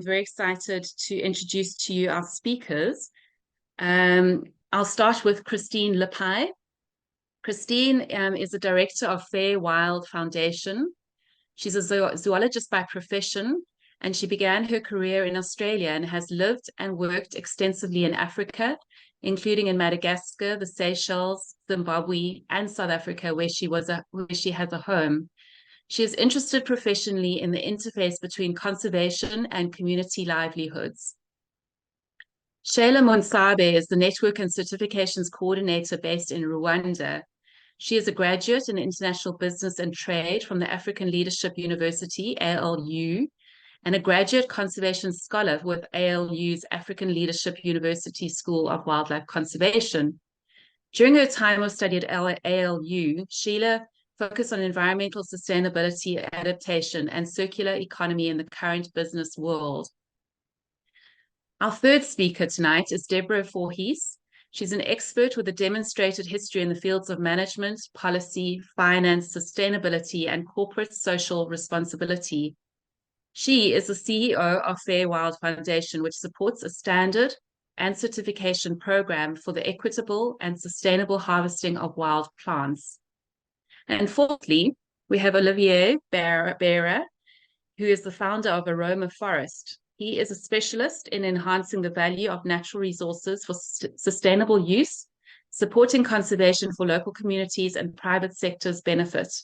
I'm very excited to introduce to you our speakers. I'll start with Christine Lepai. Christine is the director of FairWild Foundation. She's a zoologist by profession, and she began her career in Australia and has lived and worked extensively in Africa, including in Madagascar, the Seychelles, Zimbabwe, and South Africa, where she has a home. She is interested professionally in the interface between conservation and community livelihoods. Shayla Monsabe is the Network and Certifications Coordinator based in Rwanda. She is a graduate in International Business and Trade from the African Leadership University, ALU, and a graduate conservation scholar with ALU's African Leadership University School of Wildlife Conservation. During her time of study at ALU, Sheila focused on environmental sustainability, adaptation, and circular economy in the current business world. Our third speaker tonight is Deborah Vorhies. She's an expert with a demonstrated history in the fields of management, policy, finance, sustainability, and corporate social responsibility. She is the CEO of FairWild Foundation, which supports a standard and certification program for the equitable and sustainable harvesting of wild plants. And fourthly, we have Olivier Behra, who is the founder of Aroma Forest. He is a specialist in enhancing the value of natural resources for sustainable use, supporting conservation for local communities and private sector's benefit.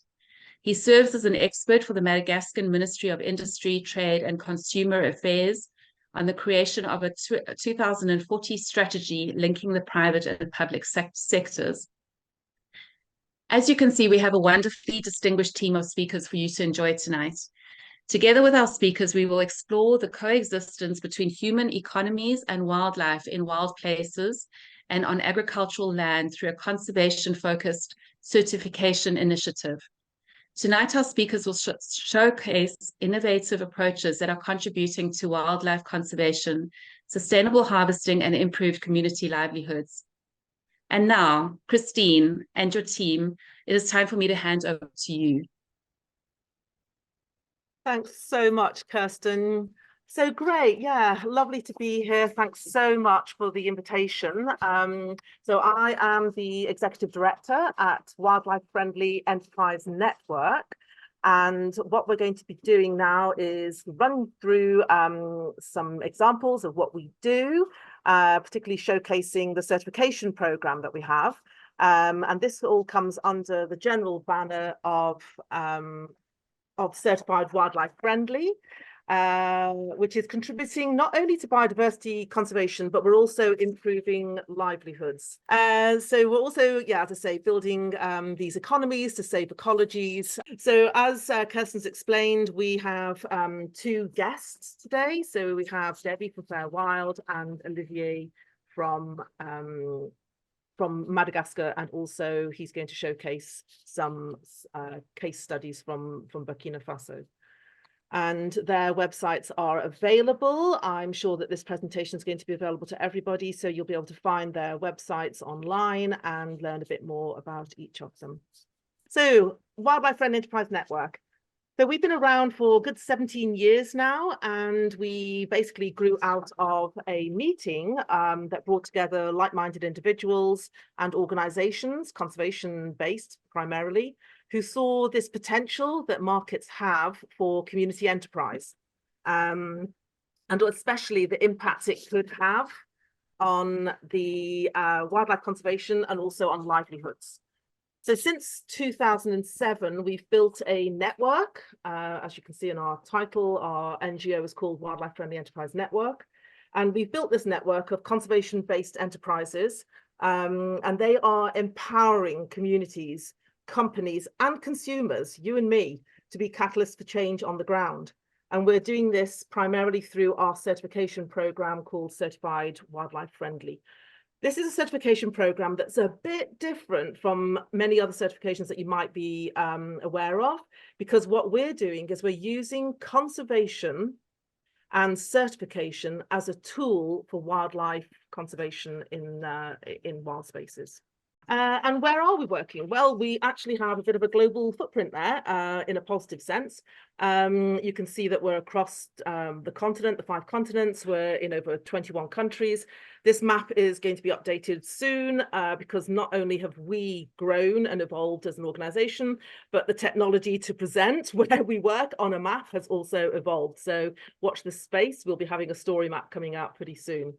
He serves as an expert for the Madagascan Ministry of Industry, Trade and Consumer Affairs on the creation of a 2040 strategy linking the private and public sectors. As you can see, we have a wonderfully distinguished team of speakers for you to enjoy tonight. Together with our speakers, we will explore the coexistence between human economies and wildlife in wild places and on agricultural land through a conservation-focused certification initiative. Tonight, our speakers will showcase innovative approaches that are contributing to wildlife conservation, sustainable harvesting, and improved community livelihoods. And now, Christine and your team, it is time for me to hand over to you. Thanks so much, Kirsten. So great. Yeah, lovely to be here. Thanks so much for the invitation. So I am the Executive Director at Wildlife Friendly Enterprise Network. And what we're going to be doing now is run through some examples of what we do, particularly showcasing the certification program that we have. And this all comes under the general banner of Certified Wildlife Friendly, which is contributing not only to biodiversity conservation, but we're also improving livelihoods. So we're also, as I say, building these economies to save ecologies. So as Kirsten's explained, we have two guests today. So we have Debbie from FairWild and Olivier from Madagascar, and also he's going to showcase some case studies from Burkina Faso. And their websites are available. I'm sure that this presentation is going to be available to everybody, so you'll be able to find their websites online and learn a bit more about each of them. So, Wildlife Friendly Enterprise Network. So we've been around for a good 17 years now, and we basically grew out of a meeting that brought together like-minded individuals and organizations, conservation-based primarily, who saw this potential that markets have for community enterprise, and especially the impact it could have on the wildlife conservation and also on livelihoods. So since 2007, we've built a network. As you can see in our title, our NGO is called Wildlife Friendly Enterprise Network. And we've built this network of conservation-based enterprises, and they are empowering communities, companies, and consumers, you and me, to be catalysts for change on the ground. And we're doing this primarily through our certification program called Certified Wildlife Friendly. This is a certification program that's a bit different from many other certifications that you might be aware of, because what we're doing is we're using conservation and certification as a tool for wildlife conservation in wild spaces. And where are we working? Well, we actually have a bit of a global footprint there in a positive sense. You can see that we're across the continent, the 5 continents. We're in over 21 countries. This map is going to be updated soon because not only have we grown and evolved as an organization, but the technology to present where we work on a map has also evolved. So watch this space. We'll be having a story map coming out pretty soon.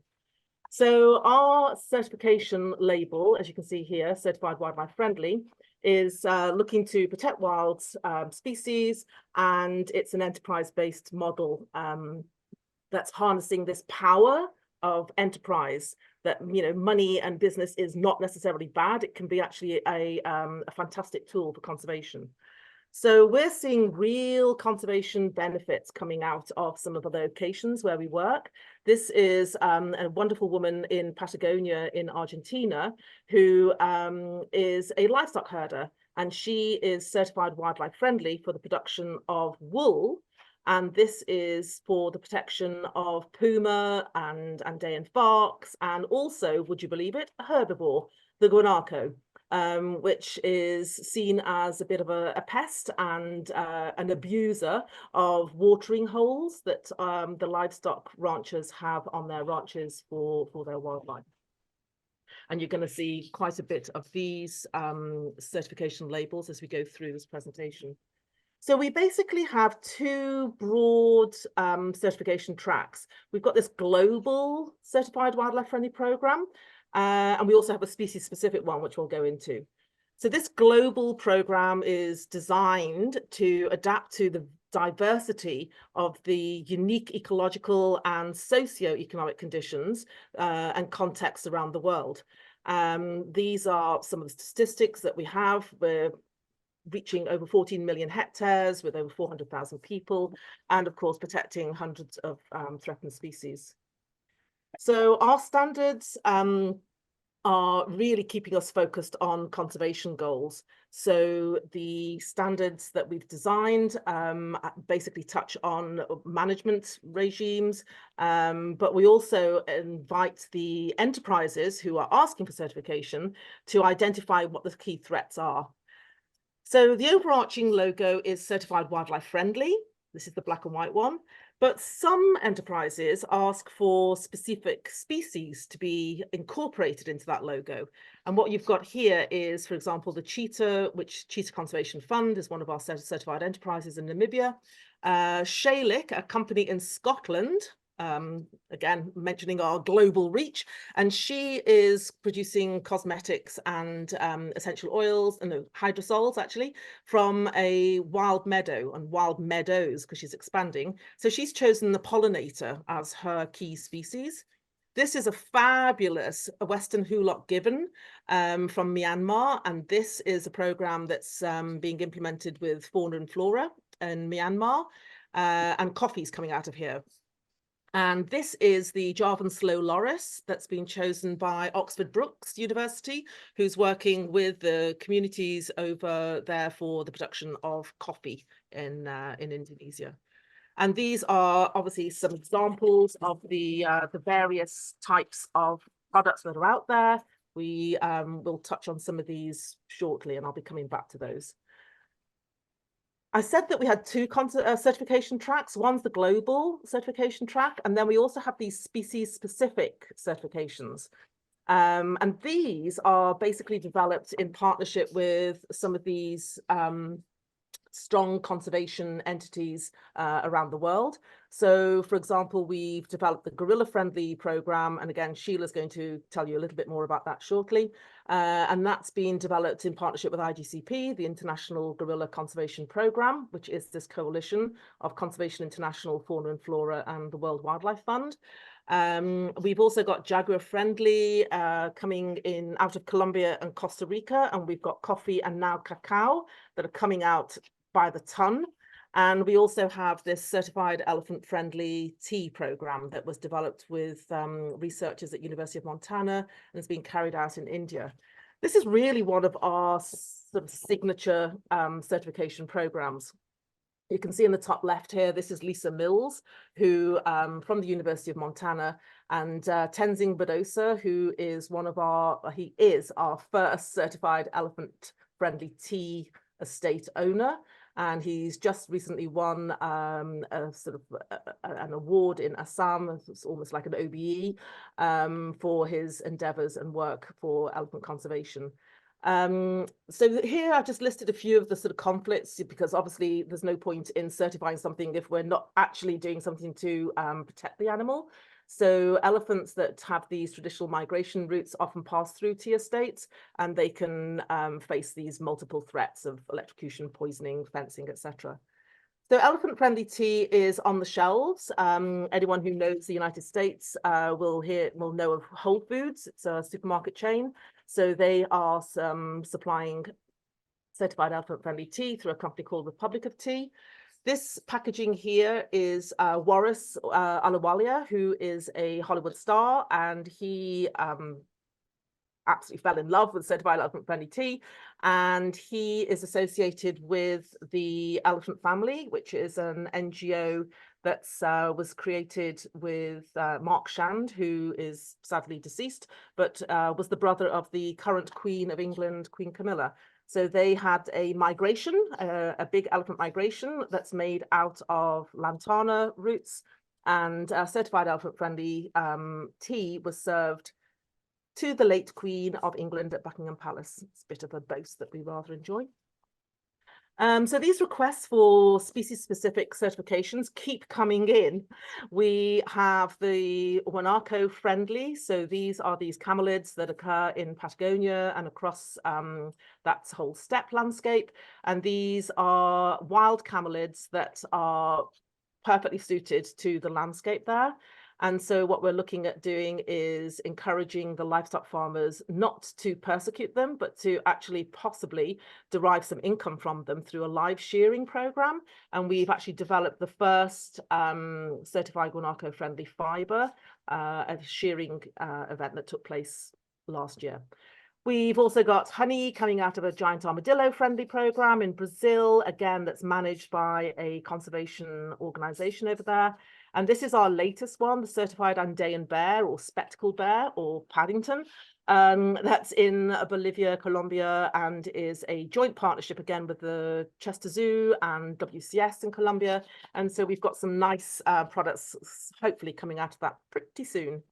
So our certification label, as you can see here, Certified Wildlife Friendly, is looking to protect wild species, and it's an enterprise-based model that's harnessing this power of enterprise, that, you know, money and business is not necessarily bad. It can be actually a fantastic tool for conservation. So we're seeing real conservation benefits coming out of some of the locations where we work. This is a wonderful woman in Patagonia in Argentina who is a livestock herder, and she is certified wildlife friendly for the production of wool. And this is for the protection of puma and Andean fox, and also, would you believe it, a herbivore, the guanaco. Which is seen as a bit of a pest and an abuser of watering holes that the livestock ranchers have on their ranches for their wildlife. And you're going to see quite a bit of these certification labels as we go through this presentation. So we basically have 2 broad certification tracks. We've got this global certified wildlife friendly program, and we also have a species specific one, which we'll go into. So this global program is designed to adapt to the diversity of the unique ecological and socio-economic conditions and contexts around the world. These are some of the statistics that we have. We're reaching over 14 million hectares with over 400,000 people, and of course protecting hundreds of threatened species. So our standards are really keeping us focused on conservation goals. So the standards that we've designed basically touch on management regimes, but we also invite the enterprises who are asking for certification to identify what the key threats are. So the overarching logo is Certified Wildlife Friendly. This is the black and white one. But some enterprises ask for specific species to be incorporated into that logo. And what you've got here is, for example, the cheetah, which Cheetah Conservation Fund is one of our certified enterprises in Namibia. Shaylick, a company in Scotland, again, mentioning our global reach, and she is producing cosmetics and essential oils and hydrosols actually from a wild meadow and wild meadows because she's expanding. So she's chosen the pollinator as her key species. This is a fabulous Western Hulock gibbon from Myanmar, and this is a program that's being implemented with fauna and flora in Myanmar, and coffee's coming out of here. And this is the Javan Slow Loris that's been chosen by Oxford Brookes University, who's working with the communities over there for the production of coffee in Indonesia. And these are obviously some examples of the various types of products that are out there. We will touch on some of these shortly, and I'll be coming back to those. I said that we had 2 certification tracks. One's the global certification track, and then we also have these species-specific certifications. And these are basically developed in partnership with some of these strong conservation entities around the world. So, for example, we've developed the Gorilla Friendly program, and again, Sheila's going to tell you a little bit more about that shortly. And that's been developed in partnership with IGCP, the International Gorilla Conservation Program, which is this coalition of Conservation International, Fauna and Flora, and the World Wildlife Fund. We've also got Jaguar Friendly coming in out of Colombia and Costa Rica, and we've got coffee and now cacao that are coming out by the ton. And we also have this certified elephant friendly tea program that was developed with researchers at University of Montana and has been carried out in India. This is really one of our sort of signature certification programs. You can see in the top left here, this is Lisa Mills, who from the University of Montana, and Tenzing Badosa, who is he is our first certified elephant-friendly tea estate owner. And he's just recently won a sort of an award in Assam. It's almost like an OBE for his endeavors and work for elephant conservation. So here I've just listed a few of the sort of conflicts, because obviously there's no point in certifying something if we're not actually doing something to protect the animal. So elephants that have these traditional migration routes often pass through tea estates, and they can face these multiple threats of electrocution, poisoning, fencing, etc. So elephant-friendly tea is on the shelves. Anyone who knows the United States will know of Whole Foods. It's a supermarket chain. So they are supplying certified elephant-friendly tea through a company called Republic of Tea. This packaging here is Waris Alawalia, who is a Hollywood star, and he absolutely fell in love with certified elephant-friendly tea, and he is associated with the Elephant Family, which is an NGO that was created with Mark Shand, who is sadly deceased, but was the brother of the current Queen of England, Queen Camilla. So they had a migration, a big elephant migration that's made out of lantana roots, and certified elephant-friendly tea was served to the late Queen of England at Buckingham Palace. It's a bit of a boast that we rather enjoy. So these requests for species-specific certifications keep coming in. We have the Guanaco friendly. So these are these camelids that occur in Patagonia and across that whole steppe landscape. And these are wild camelids that are perfectly suited to the landscape there. And so what we're looking at doing is encouraging the livestock farmers not to persecute them, but to actually possibly derive some income from them through a live shearing program. And we've actually developed the first certified guanaco friendly fiber, a shearing event that took place last year. We've also got honey coming out of a giant armadillo friendly program in Brazil, again, that's managed by a conservation organization over there. And this is our latest one, the certified Andean bear or spectacled bear or Paddington. That's in Bolivia, Colombia, and is a joint partnership again with the Chester Zoo and WCS in Colombia. And so we've got some nice products hopefully coming out of that pretty soon.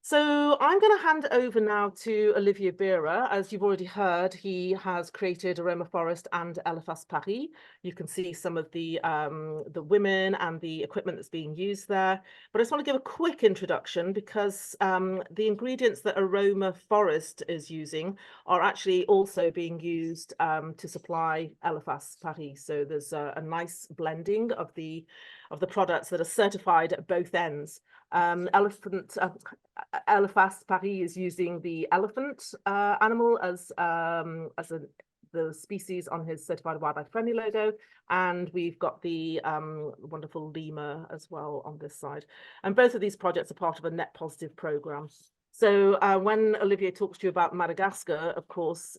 So I'm going to hand over now to Olivier Behra. As you've already heard, he has created Aroma Forest and Elephas Paris. You can see some of the women and the equipment that's being used there. But I just want to give a quick introduction because the ingredients that Aroma Forest is using are actually also being used to supply Elephas Paris. So there's a nice blending of the products that are certified at both ends. Elephas Paris is using the elephant animal as the species on his certified wildlife friendly logo, and we've got the wonderful lemur as well on this side. And both of these projects are part of a net positive program. So when Olivier talks to you about Madagascar, of course,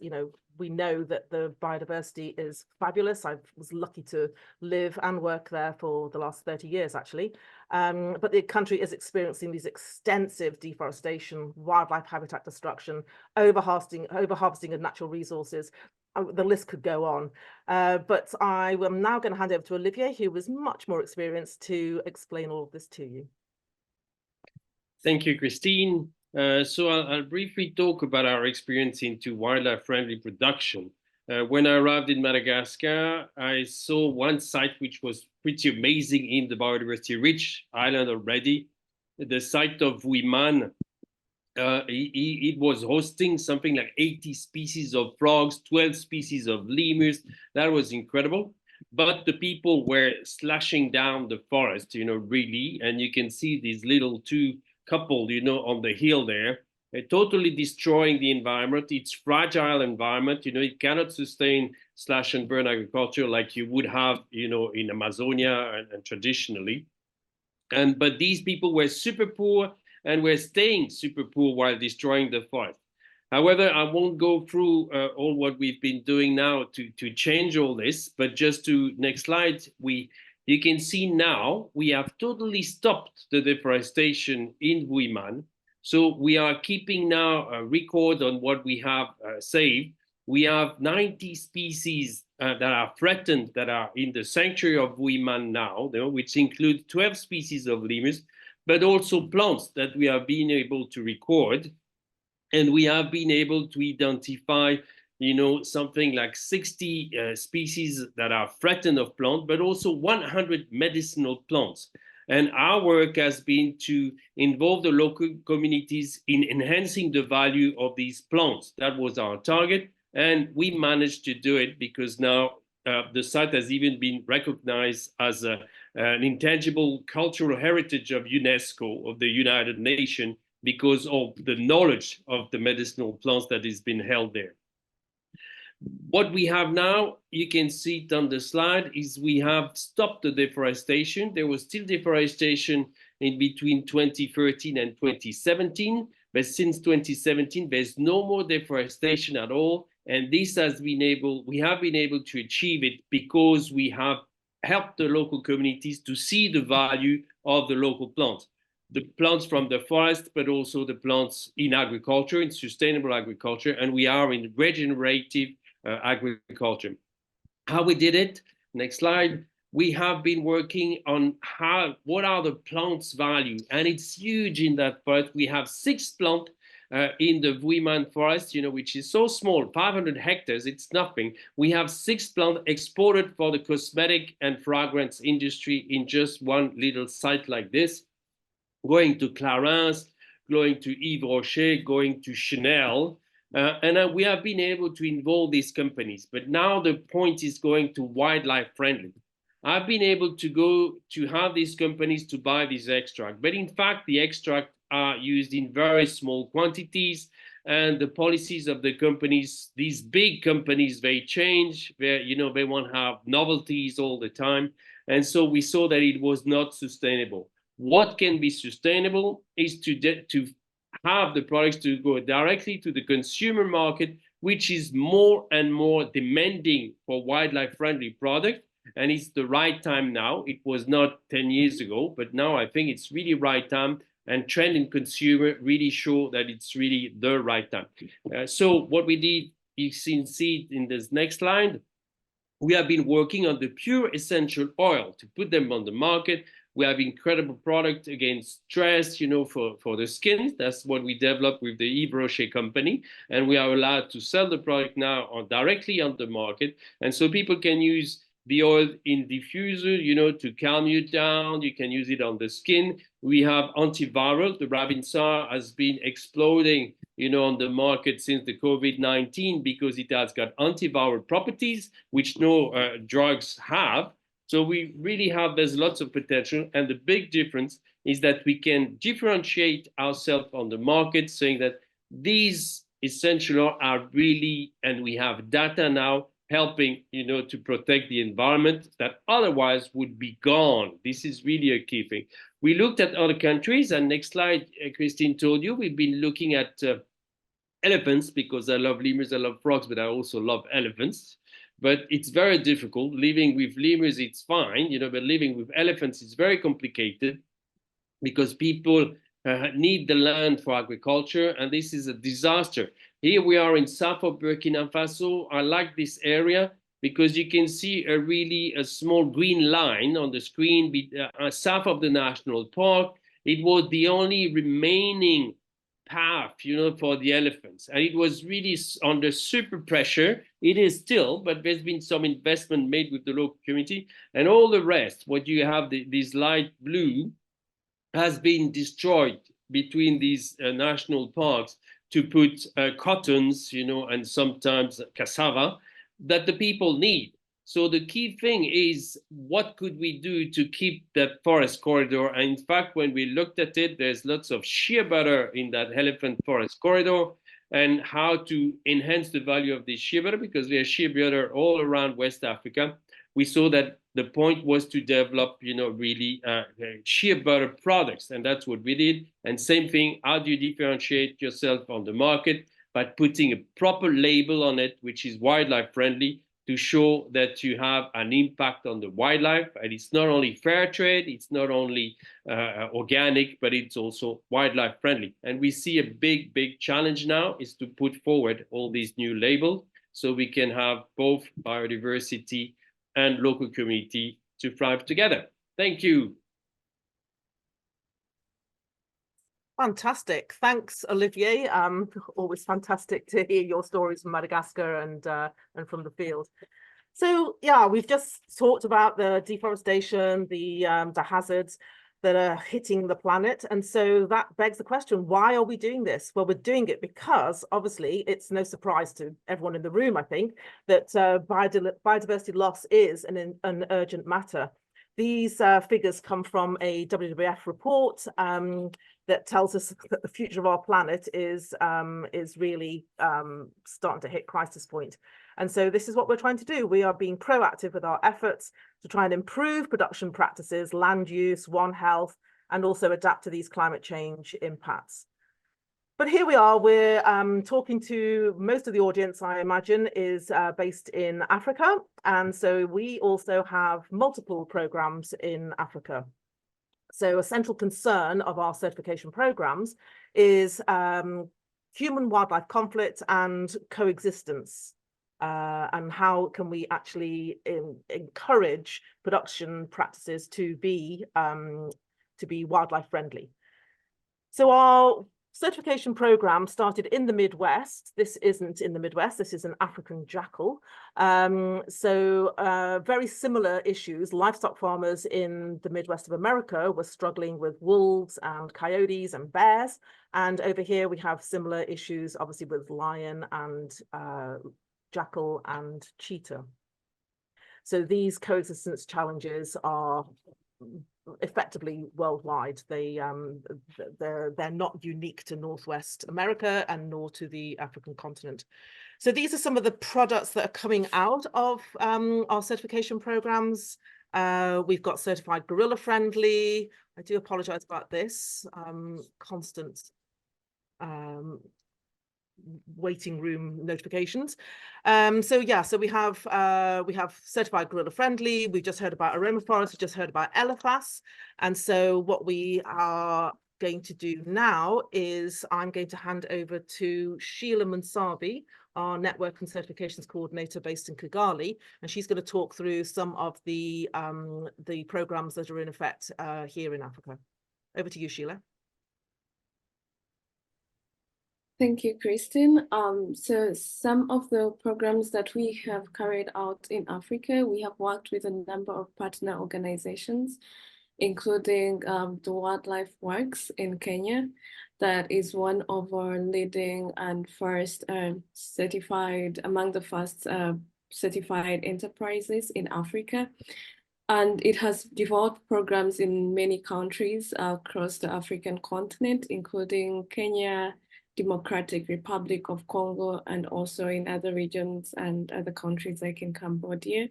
we know that the biodiversity is fabulous. I was lucky to live and work there for the last 30 years, actually. But the country is experiencing these extensive deforestation, wildlife habitat destruction, overharvesting of natural resources. The list could go on. But I am now going to hand over to Olivier, who was much more experienced to explain all of this to you. Thank you, Christine. So I'll briefly talk about our experience into wildlife-friendly production. When I arrived in Madagascar, I saw one site which was pretty amazing in the biodiversity-rich island already, the site of Wiman. It was hosting something like 80 species of frogs, 12 species of lemurs. That was incredible. But the people were slashing down the forest, really. And you can see these little two couple, on the hill there, totally destroying the environment. It's fragile environment, it cannot sustain slash and burn agriculture like you would have, in Amazonia and traditionally. But these people were super poor and were staying super poor while destroying the forest. However, I won't go through all what we've been doing now to change all this, but just to next slide, you can see now we have totally stopped the deforestation in Wuiman. So we are keeping now a record on what we have saved. We have 90 species that are threatened that are in the sanctuary of Wuiman now, which include 12 species of lemurs, but also plants that we have been able to record. And we have been able to identify, something like 60 species that are threatened of plant, but also 100 medicinal plants. And our work has been to involve the local communities in enhancing the value of these plants. That was our target. And we managed to do it because now the site has even been recognized as an intangible cultural heritage of UNESCO, of the United Nations, because of the knowledge of the medicinal plants that has been held there. What we have now, you can see it on the slide, is we have stopped the deforestation. There was still deforestation in between 2013 and 2017, but since 2017, there's no more deforestation at all. And this has been we have been able to achieve it because we have helped the local communities to see the value of the local plants. The plants from the forest, but also the plants in agriculture, in sustainable agriculture, and we are in regenerative agriculture. How we did it, next slide, we have been working on what are the plants' value, and it's huge in that forest. We have 6 plants in the Wuiman forest, which is so small, 500 hectares, it's nothing. We have 6 plants exported for the cosmetic and fragrance industry in just one little site like this, going to Clarins, going to Yves Rocher, going to Chanel. And we have been able to involve these companies. But now the point is going to wildlife friendly. I've been able to go to have these companies to buy this extract. But in fact, the extract are used in very small quantities. And the policies of the companies, these big companies, they change. They want to have novelties all the time. And so we saw that it was not sustainable. What can be sustainable is to have the products to go directly to the consumer market, which is more and more demanding for wildlife-friendly products. And it's the right time now. It was not 10 years ago, but now I think it's really right time. And trend in consumer really show that it's really the right time. So what we did, you can see it in this next slide. We have been working on the pure essential oil to put them on the market. We have incredible product against stress, for the skin. That's what we developed with the Yves Rocher company. And we are allowed to sell the product now directly on the market. And so people can use the oil in diffuser, to calm you down. You can use it on the skin. We have antiviral. The Ravinsar has been exploding, on the market since the COVID-19 because it has got antiviral properties, which no drugs have. So we really there's lots of potential. And the big difference is that we can differentiate ourselves on the market, saying that these essential oils are really, and we have data now, helping, to protect the environment that otherwise would be gone. This is really a key thing. We looked at other countries, and next slide, Christine told you, we've been looking at elephants because I love lemurs, I love frogs, but I also love elephants. But it's very difficult. Living with lemurs, it's fine, but living with elephants is very complicated because people need the land for agriculture, and this is a disaster. Here we are in south of Burkina Faso. I like this area because you can see a small green line on the screen south of the national park. It was the only remaining path, for the elephants. And it was really under super pressure. It is still, but there's been some investment made with the local community. And all the rest, what you have, this light blue, has been destroyed between these national parks to put cottons, and sometimes cassava that the people need. So the key thing is, what could we do to keep that forest corridor? And in fact, when we looked at it, there's lots of shea butter in that elephant forest corridor, and how to enhance the value of this shea butter, because there's shea butter all around West Africa. We saw that the point was to develop, really shea butter products, and that's what we did. And same thing, how do you differentiate yourself on the market? but putting a proper label on it, which is wildlife friendly, to show that you have an impact on the wildlife. And it's not only fair trade, it's not only organic, but it's also wildlife friendly. And we see a big challenge now is to put forward all these new labels so we can have both biodiversity and local community to thrive together. Thank you. Fantastic. Thanks, Olivier. Always fantastic to hear your stories from Madagascar and from the field. So yeah, we've just talked about the deforestation, the hazards that are hitting the planet. And so that begs the question, why are we doing this? Well, we're doing it because obviously it's no surprise to everyone in the room, I think, that biodiversity loss is an urgent matter. These figures come from a WWF report that tells us that the future of our planet is really starting to hit crisis point. And so this is what we're trying to do. We are being proactive with our efforts to try and improve production practices, land use, One Health, and also adapt to these climate change impacts. But here we are, we're talking to most of the audience, I imagine, is based in Africa. And so we also have multiple programs in Africa. So a central concern of our certification programs is human-wildlife conflict and coexistence. And how can we actually encourage production practices to be wildlife friendly? So our certification program started in the Midwest. This isn't in the Midwest, this is an African jackal. Very similar issues. Livestock farmers in the Midwest of America were struggling with wolves and coyotes and bears. And over here we have similar issues, obviously, with lion and jackal and cheetah. So these coexistence challenges are effectively worldwide. They're not unique to Northwest America and nor to the African continent. So these are some of the products that are coming out of our certification programs. We've got certified gorilla friendly. I do apologize about this constant waiting room notifications. So we have certified gorilla friendly. We just heard about Aroma Forest. We just heard about Elephas. And so what we are going to do now is I'm going to hand over to Sheila Mansabi, our network and certifications coordinator based in Kigali, and she's going to talk through some of the programs that are in effect here in Africa. Over to you, Sheila. Thank you, Christine. So some of the programs that we have carried out in Africa, we have worked with a number of partner organizations, including the Wildlife Works in Kenya. That is one of our leading and first certified, among the first certified enterprises in Africa. And it has developed programs in many countries across the African continent, including Kenya, Democratic Republic of Congo, and also in other regions and other countries like in Cambodia.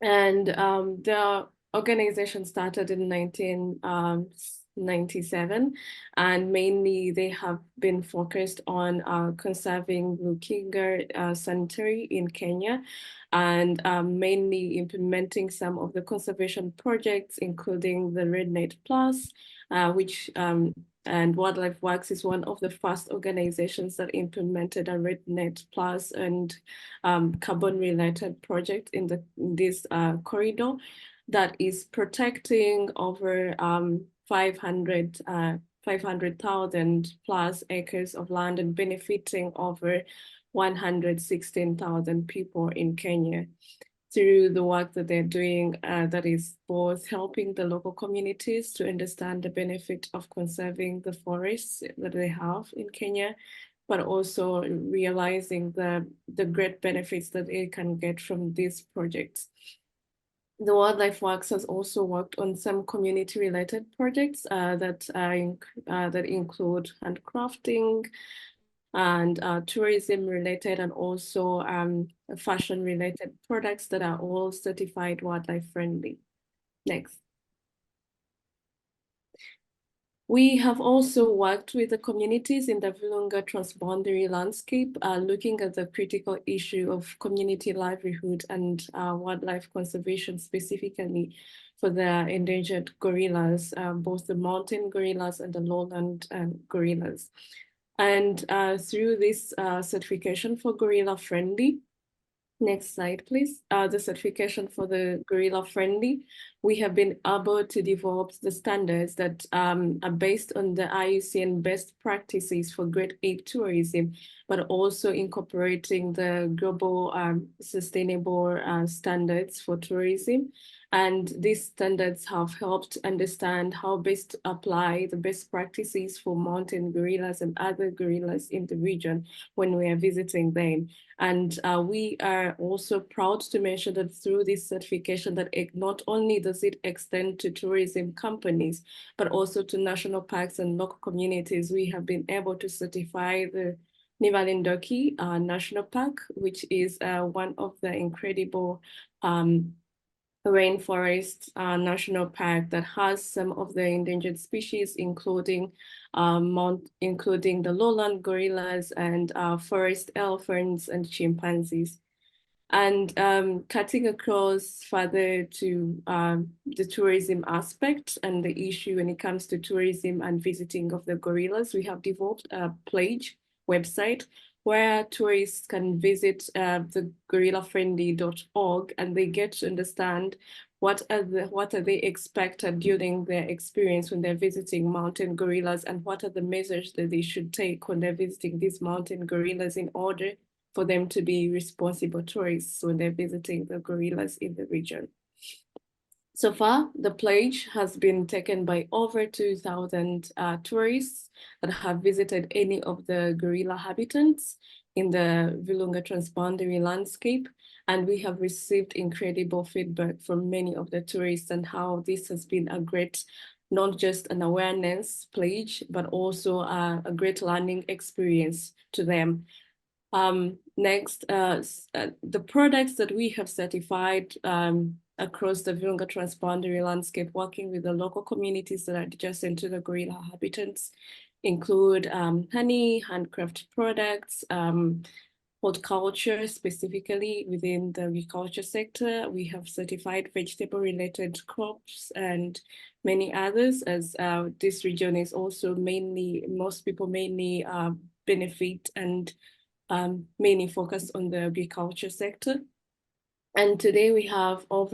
And the organization started in 1997, and mainly they have been focused on conserving Lukinga sanctuary in Kenya, and mainly implementing some of the conservation projects, including the RedNet Plus, which and Wildlife Works is one of the first organizations that implemented a RedNet Plus and carbon-related project in this corridor that is protecting over 500,000 plus acres of land and benefiting over 116,000 people in Kenya through the work that they're doing, that is both helping the local communities to understand the benefit of conserving the forests that they have in Kenya, but also realizing the great benefits that they can get from these projects. The Wildlife Works has also worked on some community-related projects that include handcrafting, and tourism related, and also fashion related products that are all certified wildlife friendly. Next. We have also worked with the communities in the Virunga transboundary landscape, looking at the critical issue of community livelihood and wildlife conservation, specifically for the endangered gorillas, both the mountain gorillas and the lowland gorillas. And through this certification for gorilla friendly, next slide, please. The certification for the gorilla friendly, we have been able to develop the standards that are based on the IUCN best practices for grade 8 tourism, but also incorporating the global sustainable standards for tourism. And these standards have helped understand how best to apply the best practices for mountain gorillas and other gorillas in the region when we are visiting them. And we are also proud to mention that through this certification that it not only does it extend to tourism companies, but also to national parks and local communities. We have been able to certify the Nivalindoki National Park, which is one of the incredible rainforest national park that has some of the endangered species, including the lowland gorillas and forest elephants and chimpanzees. And cutting across further to the tourism aspect and the issue when it comes to tourism and visiting of the gorillas, we have developed a pledge website where tourists can visit the gorillafriendly.org, and they get to understand what are they expected during their experience when they're visiting mountain gorillas, and what are the measures that they should take when they're visiting these mountain gorillas in order for them to be responsible tourists when they're visiting the gorillas in the region. So far, the pledge has been taken by over 2,000 tourists that have visited any of the gorilla habitats in the Virunga transboundary landscape. And we have received incredible feedback from many of the tourists and how this has been a great, not just an awareness pledge, but also a great learning experience to them. Next, the products that we have certified across the Virunga transboundary landscape, working with the local communities that are adjacent to the gorilla habitats, include honey, handcrafted products, horticulture, specifically within the agriculture sector. We have certified vegetable-related crops and many others, as this region is also most people mainly benefit and mainly focused on the agriculture sector. And today we have 12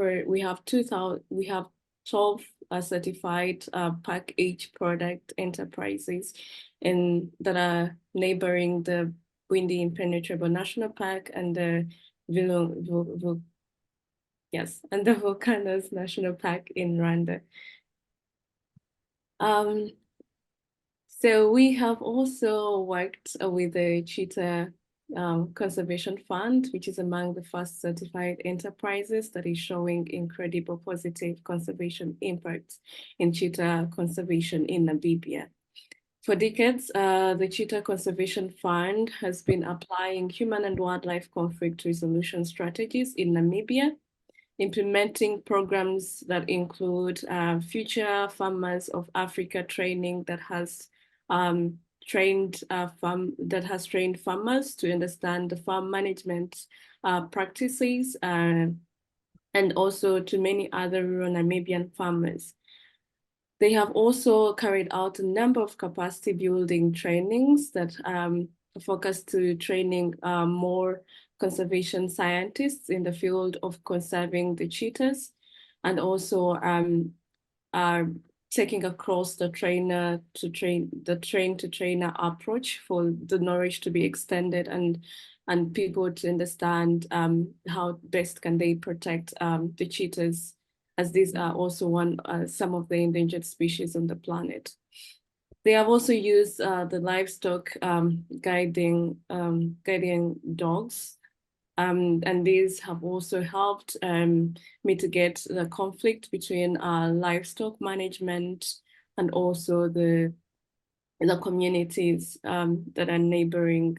certified Pack H product enterprises that are neighboring the Windy Impenetrable National Park and the Volcanoes National Park in Rwanda. So we have also worked with the Cheetah Conservation Fund, which is among the first certified enterprises that is showing incredible positive conservation impacts in cheetah conservation in Namibia. For decades, the Cheetah Conservation Fund has been applying human and wildlife conflict resolution strategies in Namibia, implementing programs that include Future Farmers of Africa training that has trained farmers to understand the farm management practices, and also to many other rural Namibian farmers. They have also carried out a number of capacity building trainings that focus to training more conservation scientists in the field of conserving the cheetahs, and also are taking across the trainer to trainer approach for the knowledge to be extended and people to understand how best can they protect the cheetahs, as these are also some of the endangered species on the planet. They have also used the livestock guiding dogs, and these have also helped mitigate the conflict between livestock management and also the communities that are neighboring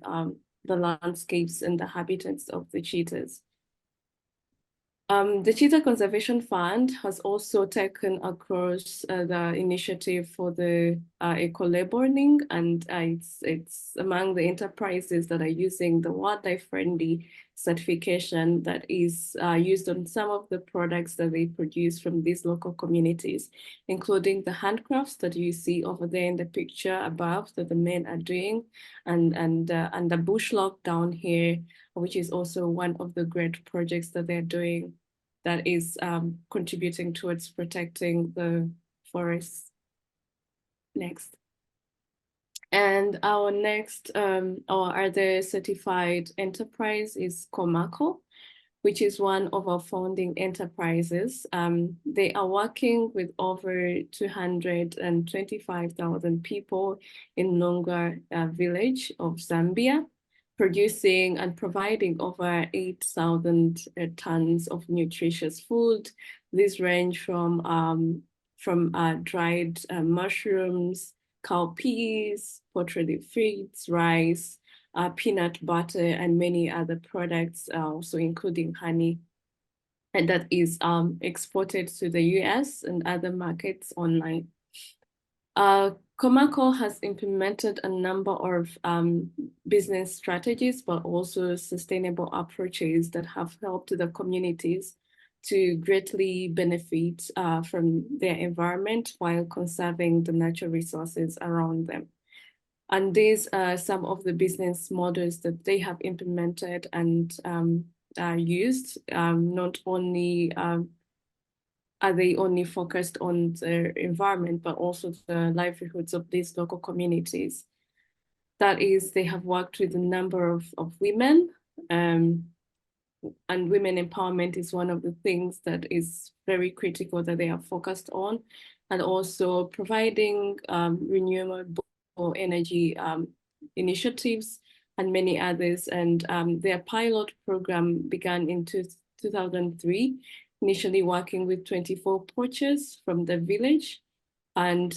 the landscapes and the habitats of the cheetahs. The Cheetah Conservation Fund has also taken across the initiative for the eco-labeling, and it's among the enterprises that are using the wildlife-friendly certification that is used on some of the products that they produce from these local communities, including the handcrafts that you see over there in the picture above that the men are doing, and the bush log down here, which is also one of the great projects that they're doing that is contributing towards protecting the forests. Next. And our next, our other certified enterprise is Comaco, which is one of our founding enterprises. They are working with over 225,000 people in Nunga village of Zambia, producing and providing over 8,000 tons of nutritious food. These range from dried mushrooms, cowpeas, poultry feeds, rice, peanut butter, and many other products, also including honey, and that is exported to the US and other markets online. Comaco has implemented a number of business strategies, but also sustainable approaches that have helped the communities to greatly benefit from their environment while conserving the natural resources around them. And these are some of the business models that they have implemented and used. Not only are they only focused on the environment, but also the livelihoods of these local communities. That is, they have worked with a number of women, and women empowerment is one of the things that is very critical that they are focused on, and also providing renewable energy initiatives and many others. And their pilot program began in 2003, initially working with 24 poachers from the village. And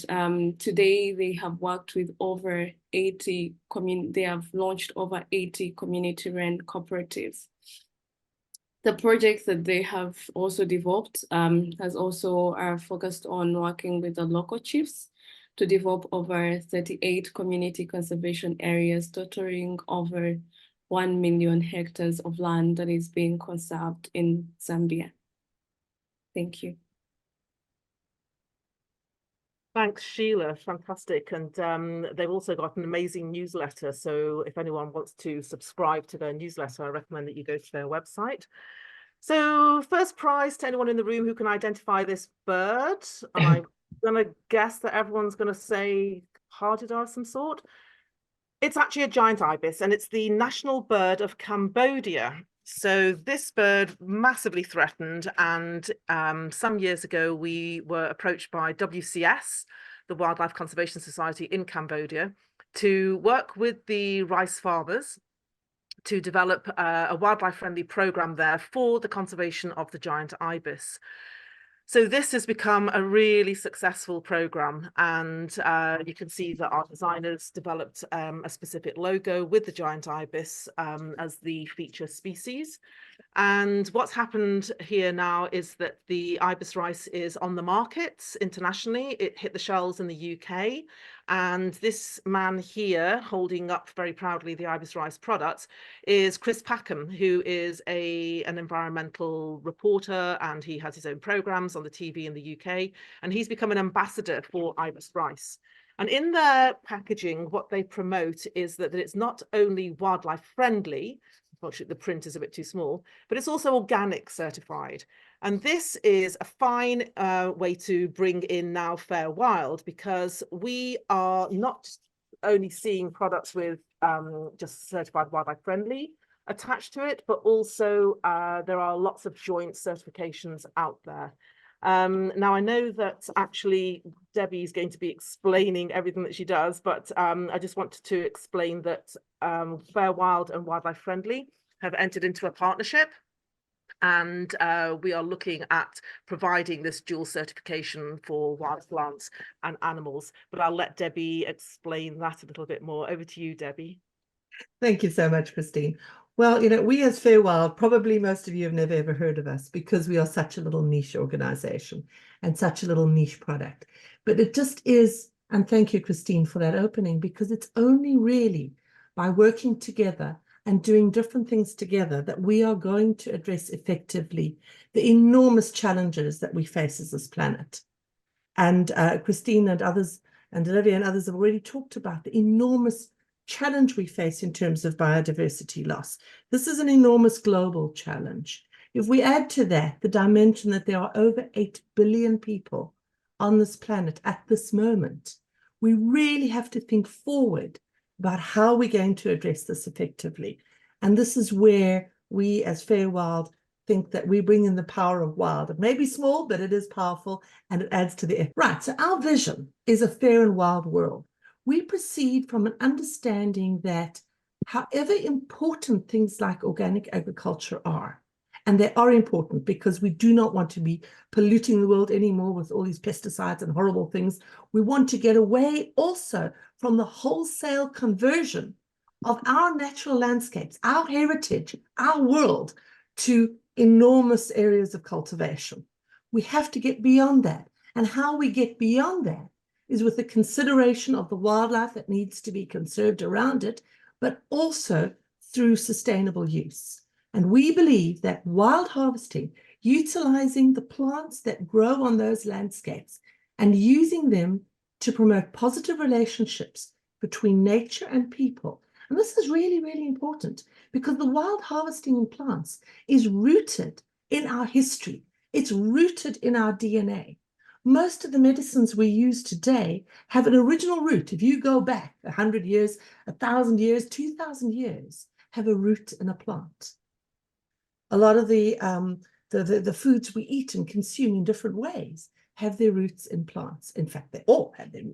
today they have worked with over 80, they have launched over 80 community-run cooperatives. The projects that they have also developed has also focused on working with the local chiefs to develop over 38 community conservation areas, totaling over 1 million hectares of land that is being conserved in Zambia. Thank you. Thanks, Sheila. Fantastic. And they've also got an amazing newsletter. So if anyone wants to subscribe to their newsletter, I recommend that you go to their website. So first prize to anyone in the room who can identify this bird. I'm going to guess that everyone's going to say hardidae of some sort. It's actually a giant ibis, and it's the national bird of Cambodia. So this bird massively threatened, and some years ago we were approached by WCS, the Wildlife Conservation Society in Cambodia, to work with the rice farmers to develop a wildlife-friendly program there for the conservation of the giant ibis. So this has become a really successful program, and you can see that our designers developed a specific logo with the giant ibis as the feature species. And what's happened here now is that the ibis rice is on the markets internationally. It hit the shelves in the UK, and this man here holding up very proudly the ibis rice products is Chris Packham, who is an environmental reporter, and he has his own programs on the TV in the UK, and he's become an ambassador for ibis rice. And in their packaging, what they promote is that it's not only wildlife friendly, unfortunately the print is a bit too small, but it's also organic certified. And this is a fine way to bring in now FairWild, because we are not only seeing products with just certified wildlife friendly attached to it, but also there are lots of joint certifications out there. Now I know that actually Debbie is going to be explaining everything that she does, but I just wanted to explain that FairWild and Wildlife Friendly have entered into a partnership, and we are looking at providing this dual certification for wild plants and animals. But I'll let Debbie explain that a little bit more. Over to you, Debbie. Thank you so much, Christine. Well, you know, we as FairWild, probably most of you have never ever heard of us because we are such a little niche organization and such a little niche product. But it just is And thank you, Christine, for that opening, because it's only really by working together and doing different things together that we are going to address effectively the enormous challenges that we face as this planet. And Christine and others, and Olivier and others have already talked about the enormous challenge we face in terms of biodiversity loss. This is an enormous global challenge. If we add to that the dimension that there are over 8 billion people on this planet at this moment, we really have to think forward about how we're going to address this effectively. And this is where we as FairWild think that we bring in the power of wild. It may be small, but it is powerful, and it adds to the... Right, so our vision is a fair and wild world. We proceed from an understanding that however important things like organic agriculture are, and they are important because we do not want to be polluting the world anymore with all these pesticides and horrible things. We want to get away also from the wholesale conversion of our natural landscapes, our heritage, our world, to enormous areas of cultivation. We have to get beyond that. And how we get beyond that is with the consideration of the wildlife that needs to be conserved around it, but also through sustainable use. And we believe that wild harvesting, utilizing the plants that grow on those landscapes and using them to promote positive relationships between nature and people. And this is really, really important because the wild harvesting in plants is rooted in our history. It's rooted in our DNA. Most of the medicines we use today have an original root. If you go back 100 years, 1,000 years, 2,000 years, have a root in a plant. A lot of the foods we eat and consume in different ways have their roots in plants. In fact, they all have their,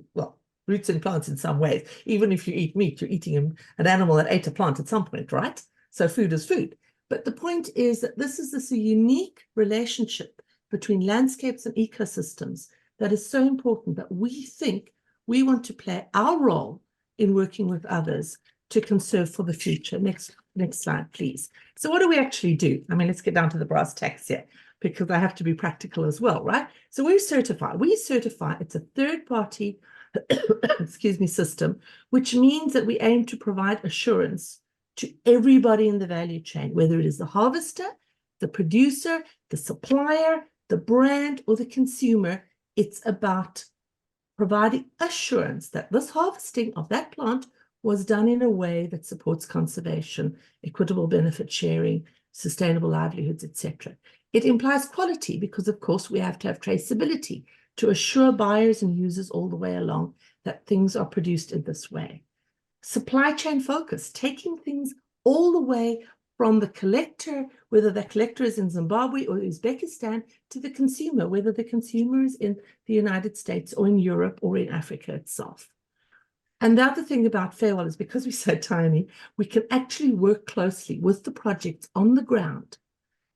roots in plants in some ways. Even if you eat meat, you're eating an animal that ate a plant at some point, right? So food is food. But the point is that this is a unique relationship between landscapes and ecosystems that is so important that we think we want to play our role in working with others to conserve for the future. Next slide, please. So what do we actually do? I mean, let's get down to the brass tacks here, because I have to be practical as well, right? So we certify, it's a third-party, excuse me, system, which means that we aim to provide assurance to everybody in the value chain, whether it is the harvester, the producer, the supplier, the brand, or the consumer. It's about providing assurance that this harvesting of that plant was done in a way that supports conservation, equitable benefit sharing, sustainable livelihoods, etc. It implies quality because, of course, we have to have traceability to assure buyers and users all the way along that things are produced in this way. Supply chain focus, taking things all the way from the collector, whether that collector is in Zimbabwe or Uzbekistan, to the consumer, whether the consumer is in the United States or in Europe or in Africa itself. And the other thing about FairWild is because we're so tiny, we can actually work closely with the projects on the ground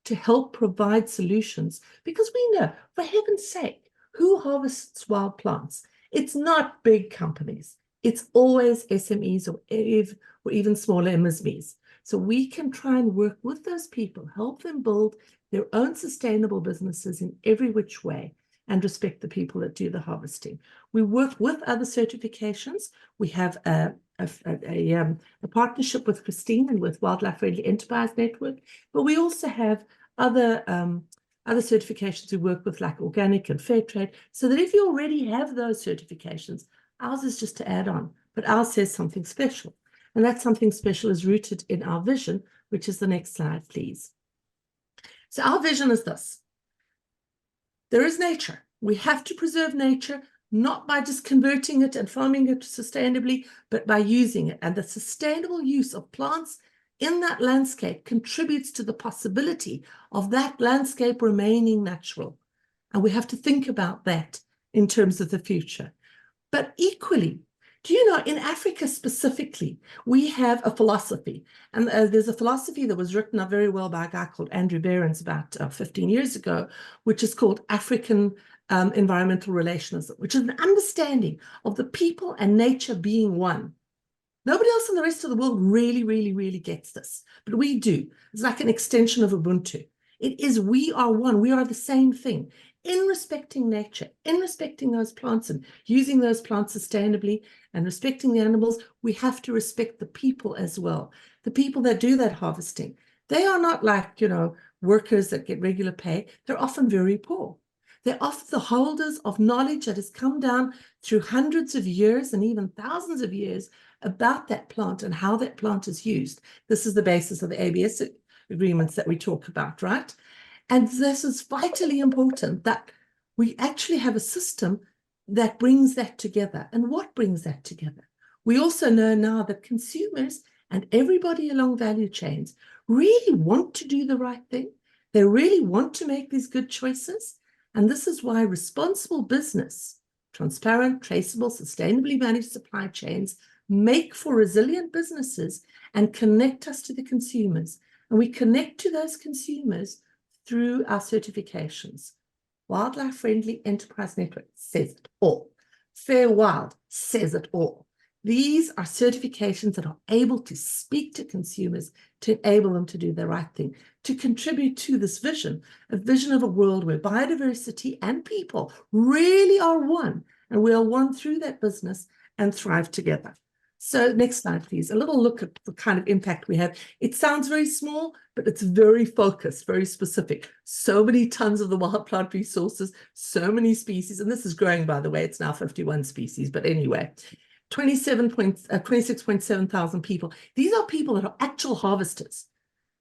to help provide solutions, because we know, for heaven's sake, who harvests wild plants? It's not big companies. It's always SMEs or even smaller MSMEs. So we can try and work with those people, help them build their own sustainable businesses in every which way, and respect the people that do the harvesting. We work with other certifications. We have a partnership with Christine and with Wildlife Friendly Enterprise Network, but we also have other certifications we work with, like organic and fair trade, so that if you already have those certifications, ours is just to add on, but ours says something special. And that something special is rooted in our vision, which is the next slide, please. So our vision is this. There is nature. We have to preserve nature, not by just converting it and farming it sustainably, but by using it. And the sustainable use of plants in that landscape contributes to the possibility of that landscape remaining natural. And we have to think about that in terms of the future. But equally, do you know, in Africa specifically, we have a philosophy, and there's a philosophy that was written up very well by a guy called Andrew Behrens about 15 years ago, which is called African environmental relationism, which is an understanding of the people and nature being one. Nobody else in the rest of the world really gets this, but we do. It's like an extension of Ubuntu. It is, we are one, we are the same thing. in respecting nature, in respecting those plants and using those plants sustainably and respecting the animals, we have to respect the people as well. The people that do that harvesting, they are not like, workers that get regular pay. They're often very poor. They're often the holders of knowledge that has come down through hundreds of years and even thousands of years about that plant and how that plant is used. This is the basis of the ABS agreements that we talk about, right? And this is vitally important that we actually have a system that brings that together. And what brings that together? We also know now that consumers and everybody along value chains really want to do the right thing. They really want to make these good choices. And this is why responsible business, transparent, traceable, sustainably managed supply chains make for resilient businesses and connect us to the consumers. And we connect to those consumers through our certifications. Wildlife Friendly Enterprise Network says it all. FairWild says it all. These are certifications that are able to speak to consumers, to enable them to do the right thing, to contribute to this vision, a vision of a world where biodiversity and people really are one, and we are one through that business and thrive together. So next slide, please. A little look at the kind of impact we have. It sounds very small, but it's very focused, very specific. So many tons of the wild plant resources, so many species, and this is growing, by the way. It's now 51 species, but anyway. 26.7 thousand people. These are people that are actual harvesters.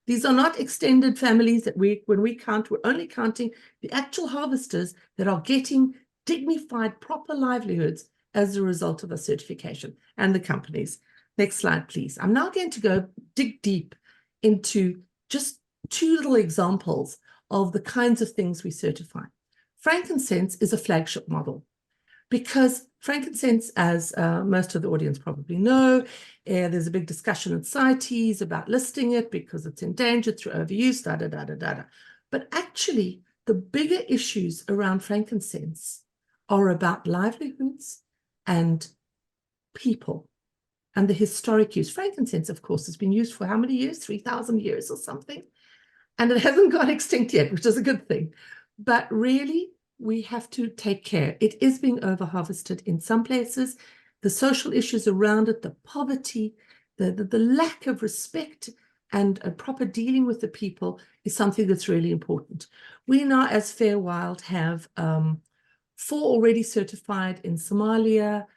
These are not extended families that when we count, we're only counting the actual harvesters that are getting dignified, proper livelihoods as a result of a certification, and the companies. Next slide, please. I'm now going to go dig deep into just two little examples of the kinds of things we certify. Frankincense is a flagship model because frankincense, as most of the audience probably know, there's a big discussion in CITES about listing it because it's endangered through overuse, But actually, the bigger issues around frankincense are about livelihoods and people and the historic use. Frankincense, of course, has been used for how many years? 3,000 years or something. And it hasn't gone extinct yet, which is a good thing. But really, we have to take care. It is being over-harvested in some places. The social issues around it, the poverty, the lack of respect and a proper dealing with the people is something that's really important. We now, as FairWild, have 4 already certified in Somalia,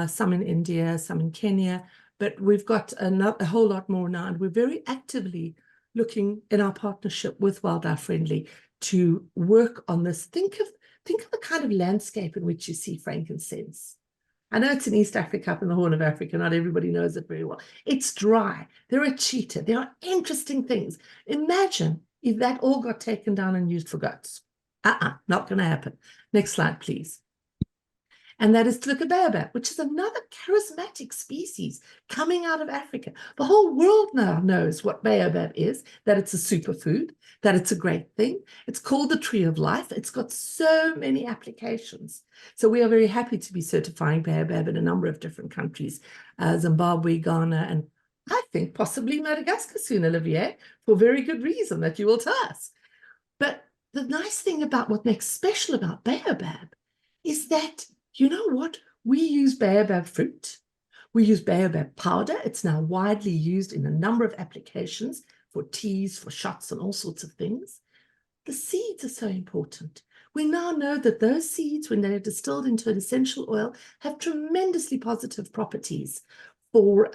some in India, some in Kenya, but we've got a whole lot more now, and we're very actively looking in our partnership with Wildlife Friendly to work on this. Think of the kind of landscape in which you see frankincense. I know it's in East Africa, up in the Horn of Africa. Not everybody knows it very well. It's dry. There are cheetah. There are interesting things. Imagine if that all got taken down and used for goats. Not going to happen. Next slide, please. And that is to look at baobab, which is another charismatic species coming out of Africa. The whole world now knows what baobab is, that it's a superfood, that it's a great thing. It's called the tree of life. It's got so many applications. So we are very happy to be certifying baobab in a number of different countries, Zimbabwe, Ghana, and I think possibly Madagascar soon, Olivier, for very good reason that you will tell us. But the nice thing about what makes special about baobab is that, you know what? We use baobab fruit. We use baobab powder. It's now widely used in a number of applications for teas, for shots, and all sorts of things. The seeds are so important. We now know that those seeds, when they are distilled into an essential oil, have tremendously positive properties for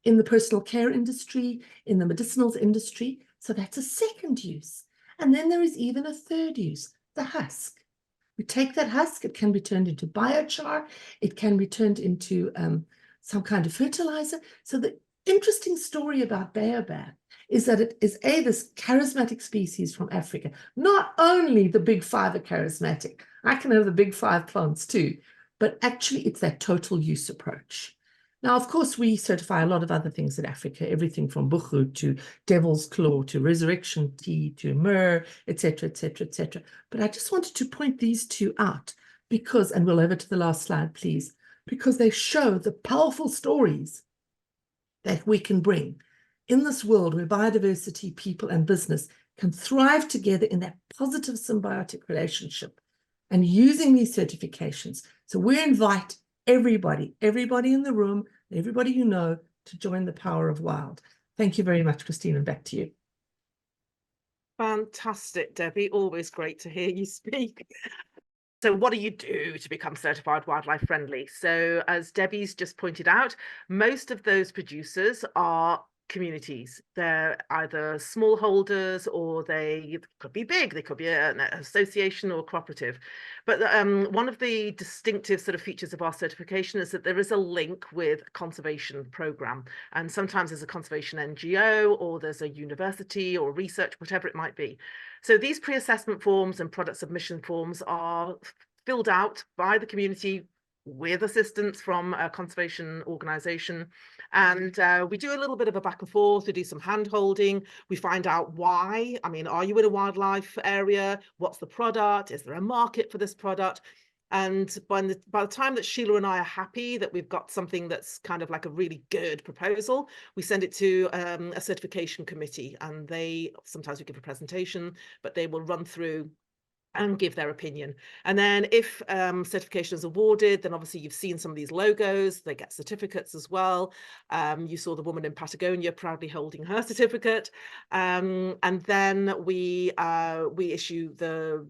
in the personal care industry, in the medicinals industry. So that's a second use. And then there is even a third use, the husk. We take that husk, it can be turned into biochar, it can be turned into some kind of fertilizer. So the interesting story about baobab is that it is this charismatic species from Africa. Not only the big 5 are charismatic, I can have the big 5 plants too, but actually it's that total use approach. Now, of course, we certify a lot of other things in Africa, everything from buchu to devil's claw to resurrection tea to myrrh, etc., etc., etc. But I just wanted to point these 2 out because, and we'll over to the last slide, please, because they show the powerful stories that we can bring in this world where biodiversity, people, and business can thrive together in that positive symbiotic relationship and using these certifications. So we invite everybody in the room, everybody you know, to join the power of wild. Thank you very much, Christine, and back to you. Fantastic, Debbie. Always great to hear you speak. So what do you do to become certified wildlife friendly? So as Debbie's just pointed out, most of those producers are communities. They're either smallholders or they could be big. They could be an association or cooperative. But one of the distinctive sort of features of our certification is that there is a link with a conservation program. And sometimes there's a conservation NGO or there's a university or research, whatever it might be. So these pre-assessment forms and product submission forms are filled out by the community with assistance from a conservation organization. And we do a little bit of a back and forth, we do some hand holding, we find out why. I mean, are you in a wildlife area? What's the product? Is there a market for this product? And by the time that Sheila and I are happy that we've got something that's kind of like a really good proposal, we send it to a certification committee, and sometimes we give a presentation, but they will run through and give their opinion. And then if certification is awarded, then obviously you've seen some of these logos, they get certificates as well. You saw the woman in Patagonia proudly holding her certificate. And then we issue the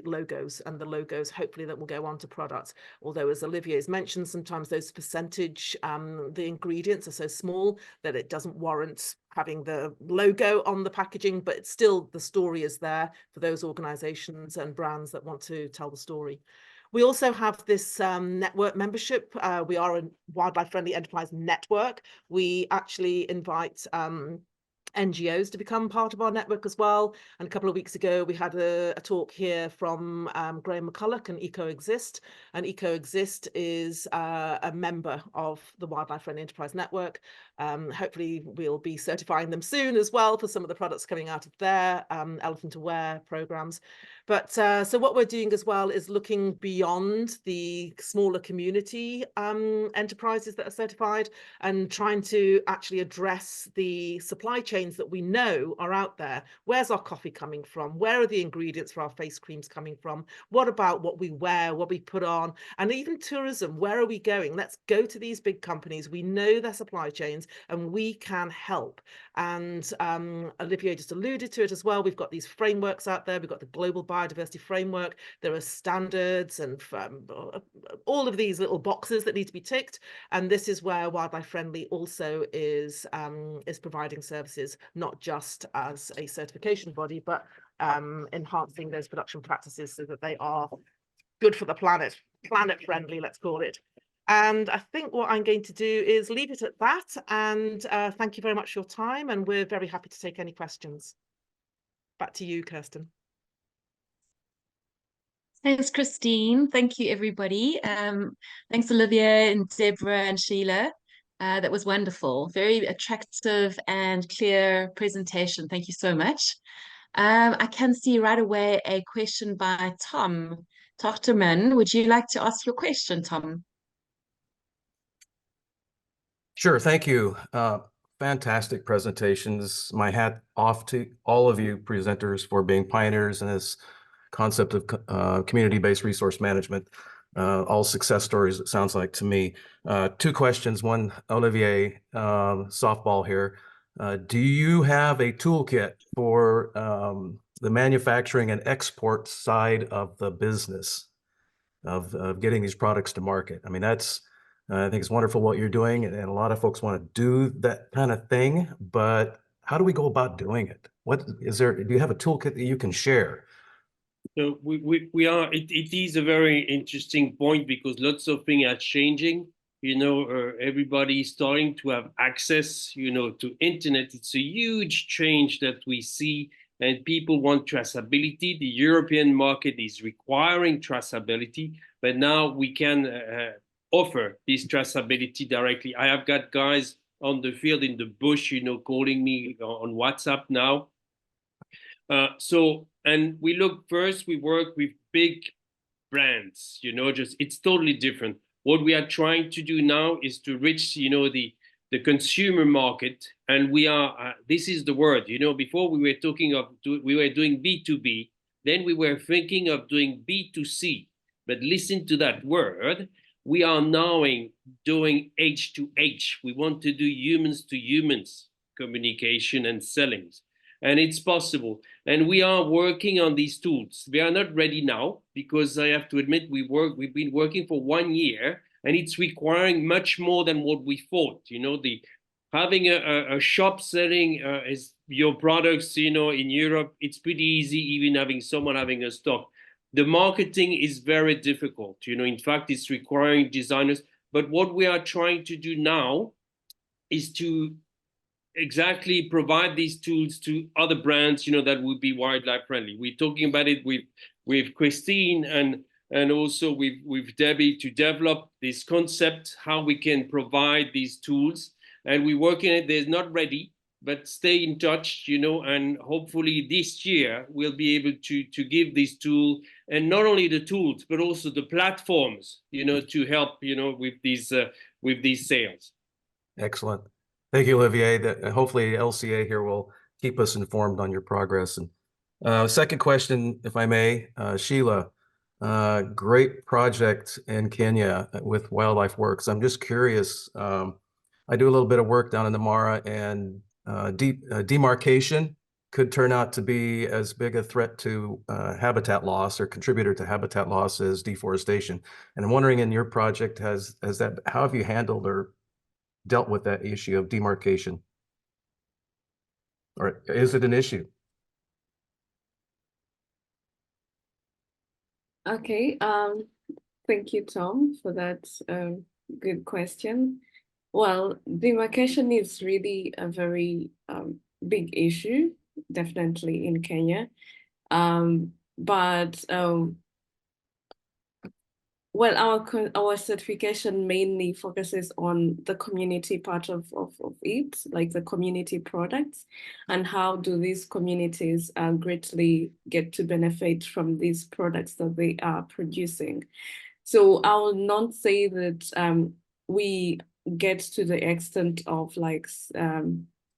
logos, and the logos hopefully that will go on to products. Although, as Olivier has mentioned, sometimes those percentage, the ingredients are so small that it doesn't warrant having the logo on the packaging, but it's still, the story is there for those organizations and brands that want to tell the story. We also have this network membership. We are a wildlife friendly enterprise network. We actually invite NGOs to become part of our network as well. And a couple of weeks ago, we had a talk here from Graham McCulloch and Coexist. And Coexist is a member of the Wildlife Friendly Enterprise Network. Hopefully, we'll be certifying them soon as well for some of the products coming out of their Elephant Aware programs. But so what we're doing as well is looking beyond the smaller community enterprises that are certified and trying to actually address the supply chains that we know are out there. Where's our coffee coming from? Where are the ingredients for our face creams coming from? What about what we wear, what we put on? And even tourism, where are we going? Let's go to these big companies. We know their supply chains and we can help. And Olivier just alluded to it as well. We've got these frameworks out there. We've got the Global Biodiversity Framework. There are standards and all of these little boxes that need to be ticked. And this is where Wildlife Friendly also is providing services, not just as a certification body, but enhancing those production practices so that they are good for the planet friendly, let's call it. And I think what I'm going to do is leave it at that. And thank you very much for your time. And we're very happy to take any questions. Back to you, Kirsten. Thanks, Christine. Thank you, everybody. Thanks, Olivier and Deborah and Sheila. That was wonderful. Very attractive and clear presentation. Thank you so much. I can see right away a question by Tom Tochterman. Would you like to ask your question, Tom? Sure, thank you. Fantastic presentations. My hat off to all of you presenters for being pioneers in this concept of community-based resource management. All success stories, it sounds like to me. Two questions. One, Olivier, softball here. Do you have a toolkit for the manufacturing and export side of the business of getting these products to market? I mean, I think it's wonderful what you're doing, and a lot of folks want to do that kind of thing, but how do we go about doing it? Do you have a toolkit that you can share? So it is a very interesting point because lots of things are changing. Everybody's starting to have access, to internet. It's a huge change that we see, and people want traceability. The European market is requiring traceability, but now we can offer this traceability directly. I have got guys on the field in the bush, calling me on WhatsApp now. And we work with big brands, it's totally different. What we are trying to do now is to reach, the the consumer market, and we are, this is the word, you know, before we were talking of, we were doing B2B, then we were thinking of doing B2C, but listen to that word, we are now doing H2H. We want to do humans to humans communication and selling, and it's possible. And we are working on these tools. We are not ready now because I have to admit we've been working for 1 year, and it's requiring much more than what we thought. You know, having a shop selling is your products, you know, in Europe, it's pretty easy, even having someone having a stock. The marketing is very difficult. You know, in fact, it's requiring designers. But what we are trying to do now is to exactly provide these tools to other brands, you know, that would be wildlife friendly. We're talking about it with Christine and also with Debbie to develop this concept, how we can provide these tools. And we're working it, they're not ready, but stay in touch, you know, and hopefully this year we'll be able to give this tool, and not only the tools, but also the platforms, you know, to help, you know, with these sales. Excellent. Thank you, Olivier. Hopefully LCA here will keep us informed on your progress. And second question, if I may, Sheila, great project in Kenya with Wildlife Works. I'm just curious, I do a little bit of work down in the Mara, and demarcation could turn out to be as big a threat to habitat loss or contributor to habitat loss as deforestation. And I'm wondering, in your project, how have you handled or dealt with that issue of demarcation? Or is it an issue? Okay, thank you, Tom, for that good question. Well, demarcation is really a very big issue, definitely in Kenya. Well, our certification mainly focuses on the community part of it, like the community products, and how do these communities greatly get to benefit from these products that they are producing. So I will not say that we get to the extent of like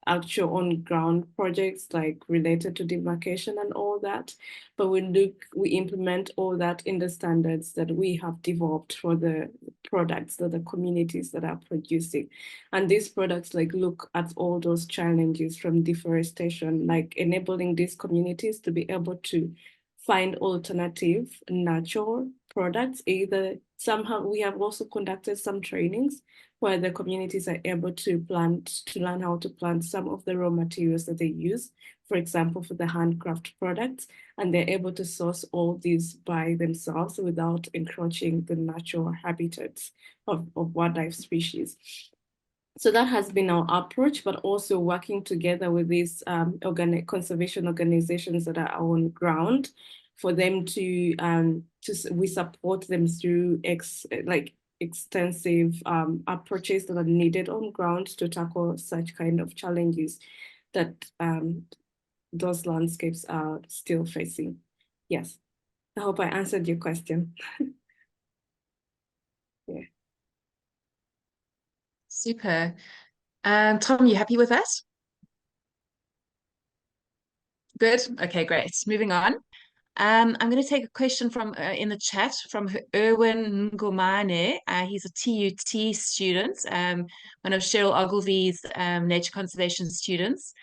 actual on-ground projects like related to demarcation and all that, but we implement all that in the standards that we have developed for the products that the communities that are producing. And these products like look at all those challenges from deforestation, like enabling these communities to be able to find alternative natural products. Either somehow we have also conducted some trainings where the communities are able to learn how to plant some of the raw materials that they use, for example, for the handcraft products, and they're able to source all these by themselves without encroaching the natural habitats of wildlife species. So that has been our approach, but also working together with these conservation organizations that are on ground for them we support them through extensive approaches that are needed on ground to tackle such kind of challenges that those landscapes are still facing. Yes, I hope I answered your question. Yeah. Super. Tom, you happy with that? Good. Okay, great. Moving on. I'm going to take a question from in the chat from Erwin Ngomane. He's a TUT student, one of Cheryl Ogilvy's nature conservation students.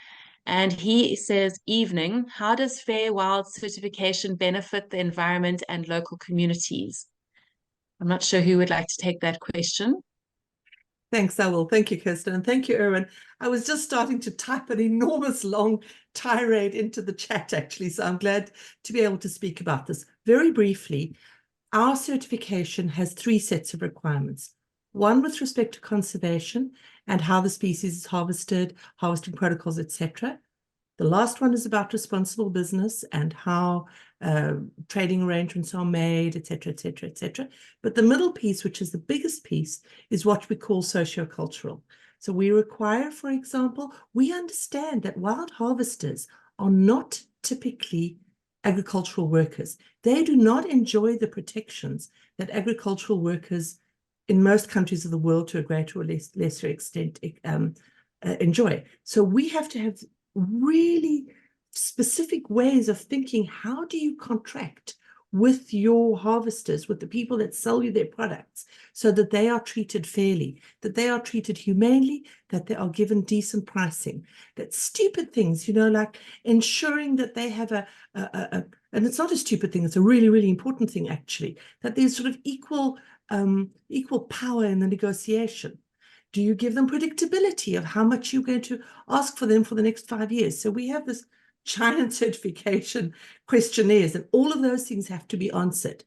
And he says, evening, how does FairWild certification benefit the environment and local communities? I'm not sure who would like to take that question. Thanks, I will. Thank you, Kirsten. And thank you, Erwin. I was just starting to type an enormous long tirade into the chat, actually, so I'm glad to be able to speak about this. Very briefly, our certification has 3 sets of requirements. One with respect to conservation and how the species is harvested, harvesting protocols, etc. The last one is about responsible business and how trading arrangements are made, etc., etc., etc. But the middle piece, which is the biggest piece, is what we call sociocultural. So we require, for example, we understand that wild harvesters are not typically agricultural workers. They do not enjoy the protections that agricultural workers in most countries of the world to a greater or lesser extent enjoy. So we have to have really specific ways of thinking, how do you contract with your harvesters, with the people that sell you their products, so that they are treated fairly, that they are treated humanely, that they are given decent pricing, that stupid things, you know, like ensuring that they have and it's not a stupid thing, it's a really, really important thing actually, that there's sort of equal power in the negotiation. Do you give them predictability of how much you're going to ask for them for the next 5 years? So we have this giant certification questionnaires, and all of those things have to be answered.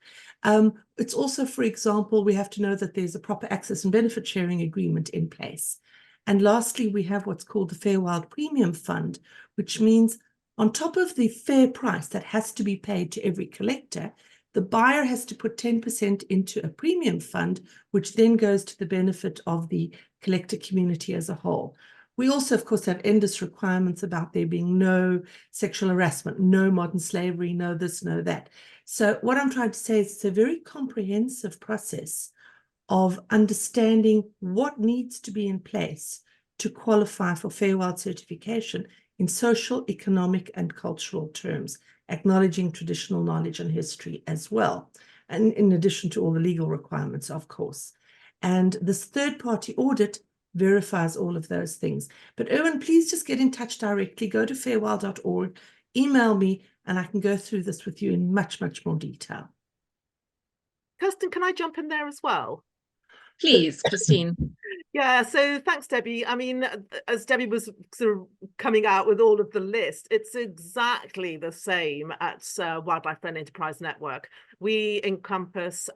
It's also, for example, we have to know that there's a proper access and benefit sharing agreement in place. And lastly, we have what's called the FairWild Premium Fund, which means on top of the fair price that has to be paid to every collector, the buyer has to put 10% into a premium fund, which then goes to the benefit of the collector community as a whole. We also, of course, have endless requirements about there being no sexual harassment, no modern slavery, no this, no that. So what I'm trying to say is it's a very comprehensive process of understanding what needs to be in place to qualify for FairWild certification in social, economic, and cultural terms, acknowledging traditional knowledge and history as well, and in addition to all the legal requirements, of course. And this third-party audit verifies all of those things. But Erwin, please just get in touch directly. Go to fairwild.org, email me, and I can go through this with you in much, much more detail. Kirsten, can I jump in there as well? Please, Christine. Yeah, so thanks, Debbie. I mean, as Debbie was sort of coming out with all of the list, it's exactly the same at Wildlife Friendly Enterprise Network. We encompass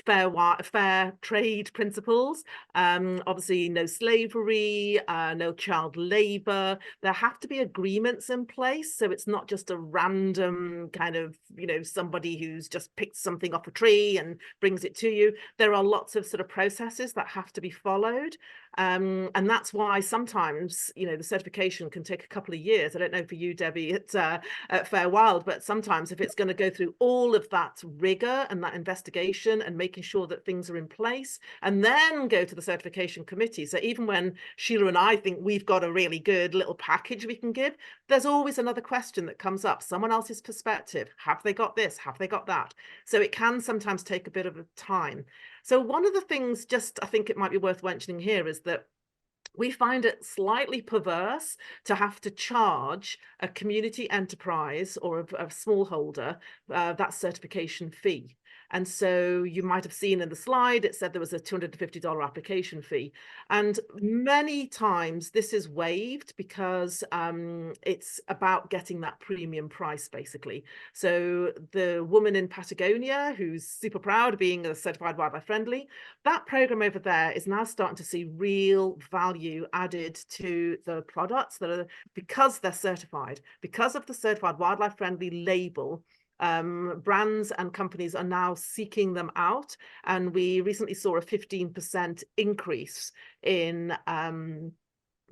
fair trade principles, obviously no slavery, no child labor. There have to be agreements in place, so it's not just a random kind of, you know, somebody who's just picked something off a tree and brings it to you. There are lots of sort of processes that have to be followed. And that's why sometimes, you know, the certification can take a couple of years. I don't know for you, Debbie, at FairWild, but sometimes if it's going to go through all of that rigor and that investigation and making sure that things are in place and then go to the certification committee. So even when Sheila and I think we've got a really good little package we can give, there's always another question that comes up, someone else's perspective. Have they got this? Have they got that? So it can sometimes take a bit of a time. So one of the things, just I think it might be worth mentioning here, is that we find it slightly perverse to have to charge a community enterprise or a smallholder that certification fee. And so you might have seen in the slide, it said there was a $250 application fee. And many times this is waived because it's about getting that premium price, basically. So the woman in Patagonia, who's super proud of being a certified wildlife friendly, that program over there is now starting to see real value added to the products that are, because they're certified, because of the certified wildlife friendly label. Brands and companies are now seeking them out, and we recently saw a 15% increase in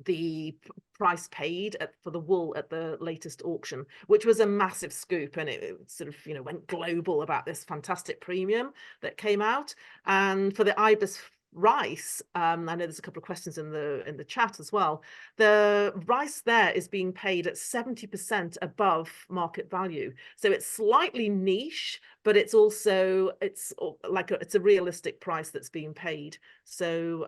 the price paid for the wool at the latest auction, which was a massive scoop, and it sort of, you know, went global about this fantastic premium that came out. And for the ibis rice, I know there's a couple of questions in the chat as well. The rice there is being paid at 70% above market value, so it's slightly niche, but it's also it's a realistic price that's being paid. So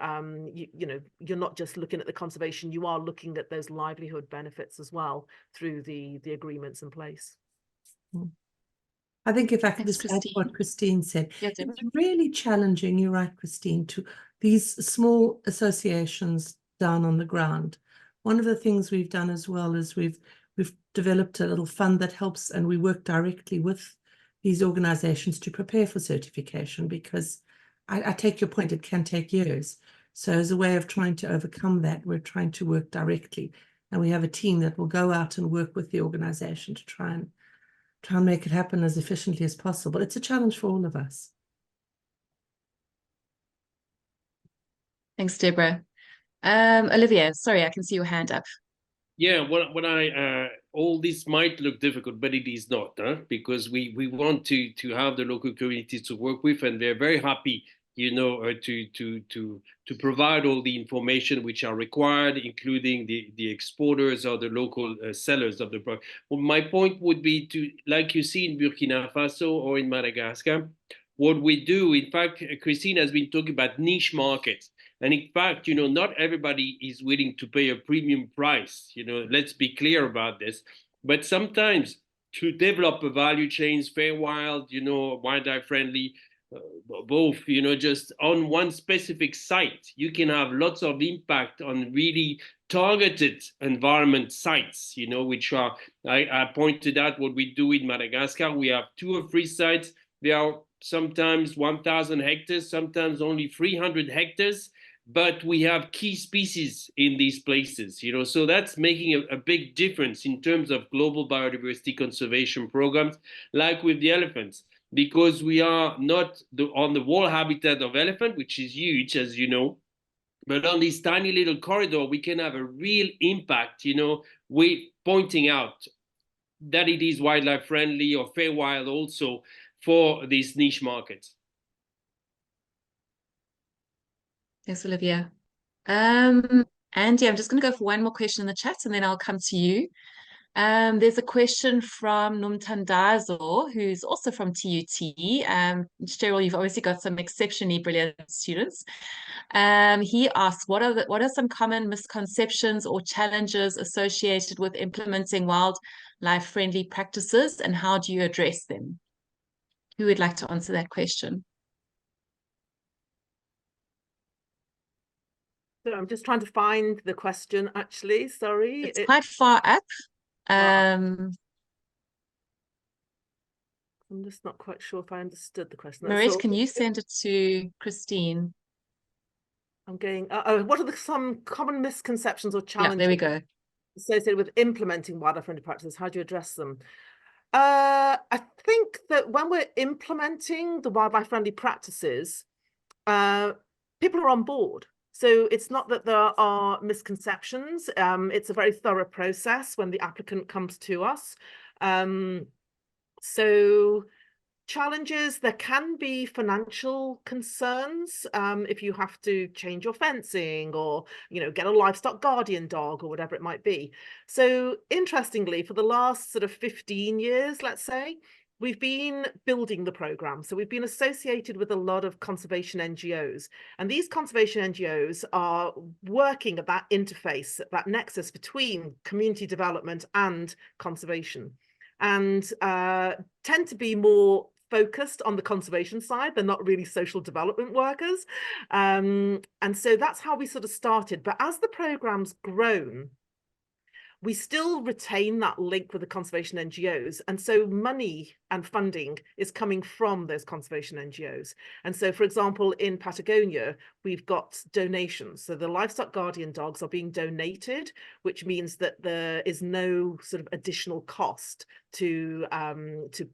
you know, you're not just looking at the conservation, you are looking at those livelihood benefits as well through the agreements in place. I think if I could just add what Christine said, it's really challenging, you're right, Christine, to these small associations down on the ground. One of the things we've done as well is we've developed a little fund that helps, and we work directly with these organizations to prepare for certification, because I take your point, it can take years. So as a way of trying to overcome that, we're trying to work directly, and we have a team that will go out and work with the organization to try and make it happen as efficiently as possible. It's a challenge for all of us. Thanks, Deborah. Olivier, sorry, I can see your hand up. Yeah, all this might look difficult, but it is not, because we want to have the local communities to work with, and they're very happy to provide all the information which are required, including the exporters or the local sellers of the product. Well, my point would be to, like you see in Burkina Faso or in Madagascar, what we do, in fact, Christine has been talking about niche markets. And in fact, not everybody is willing to pay a premium price. Let's be clear about this. But sometimes to develop a value chains, FairWild, wildlife friendly, both, just on one specific site, you can have lots of impact on really targeted environment sites, which are, I pointed out what we do in Madagascar. We have 2 or 3 sites. They are sometimes 1,000 hectares, sometimes only 300 hectares, but we have key species in these places, so that's making a big difference in terms of global biodiversity conservation programs, like with the elephants, because we are not on the whole habitat of elephant, which is huge, as you know, but on this tiny little corridor, we can have a real impact, with pointing out that it is wildlife friendly or FairWild also for these niche markets. Thanks, Olivier. Andy, I'm just going to go for one more question in the chat and then I'll come to you. There's a question from Nomtandazo, who's also from TUT. Cheryl, you've obviously got some exceptionally brilliant students. He asks, what are some common misconceptions or challenges associated with implementing wildlife-friendly practices, and how do you address them? Who would like to answer that question? So I'm just trying to find the question, actually. Sorry. It's quite far up. I'm just not quite sure if I understood the question. Maurice, can you send it to Christine? I'm going, what are some common misconceptions or challenges there we go. associated with implementing wildlife-friendly practices? How do you address them? I think that when we're implementing the wildlife-friendly practices, people are on board. So it's not that there are misconceptions. It's a very thorough process when the applicant comes to us. So challenges, there can be financial concerns if you have to change your fencing or, get a livestock guardian dog or whatever it might be. So interestingly, for the last sort of 15 years, let's say, we've been building the program. So we've been associated with a lot of conservation NGOs, and these conservation NGOs are working at that interface, at that nexus between community development and conservation, and tend to be more focused on the conservation side. They're not really social development workers. And so that's how we sort of started. But as the program's grown, we still retain that link with the conservation NGOs. And so money and funding is coming from those conservation NGOs. And so, for example, in Patagonia, we've got donations. So the livestock guardian dogs are being donated, which means that there is no sort of additional cost to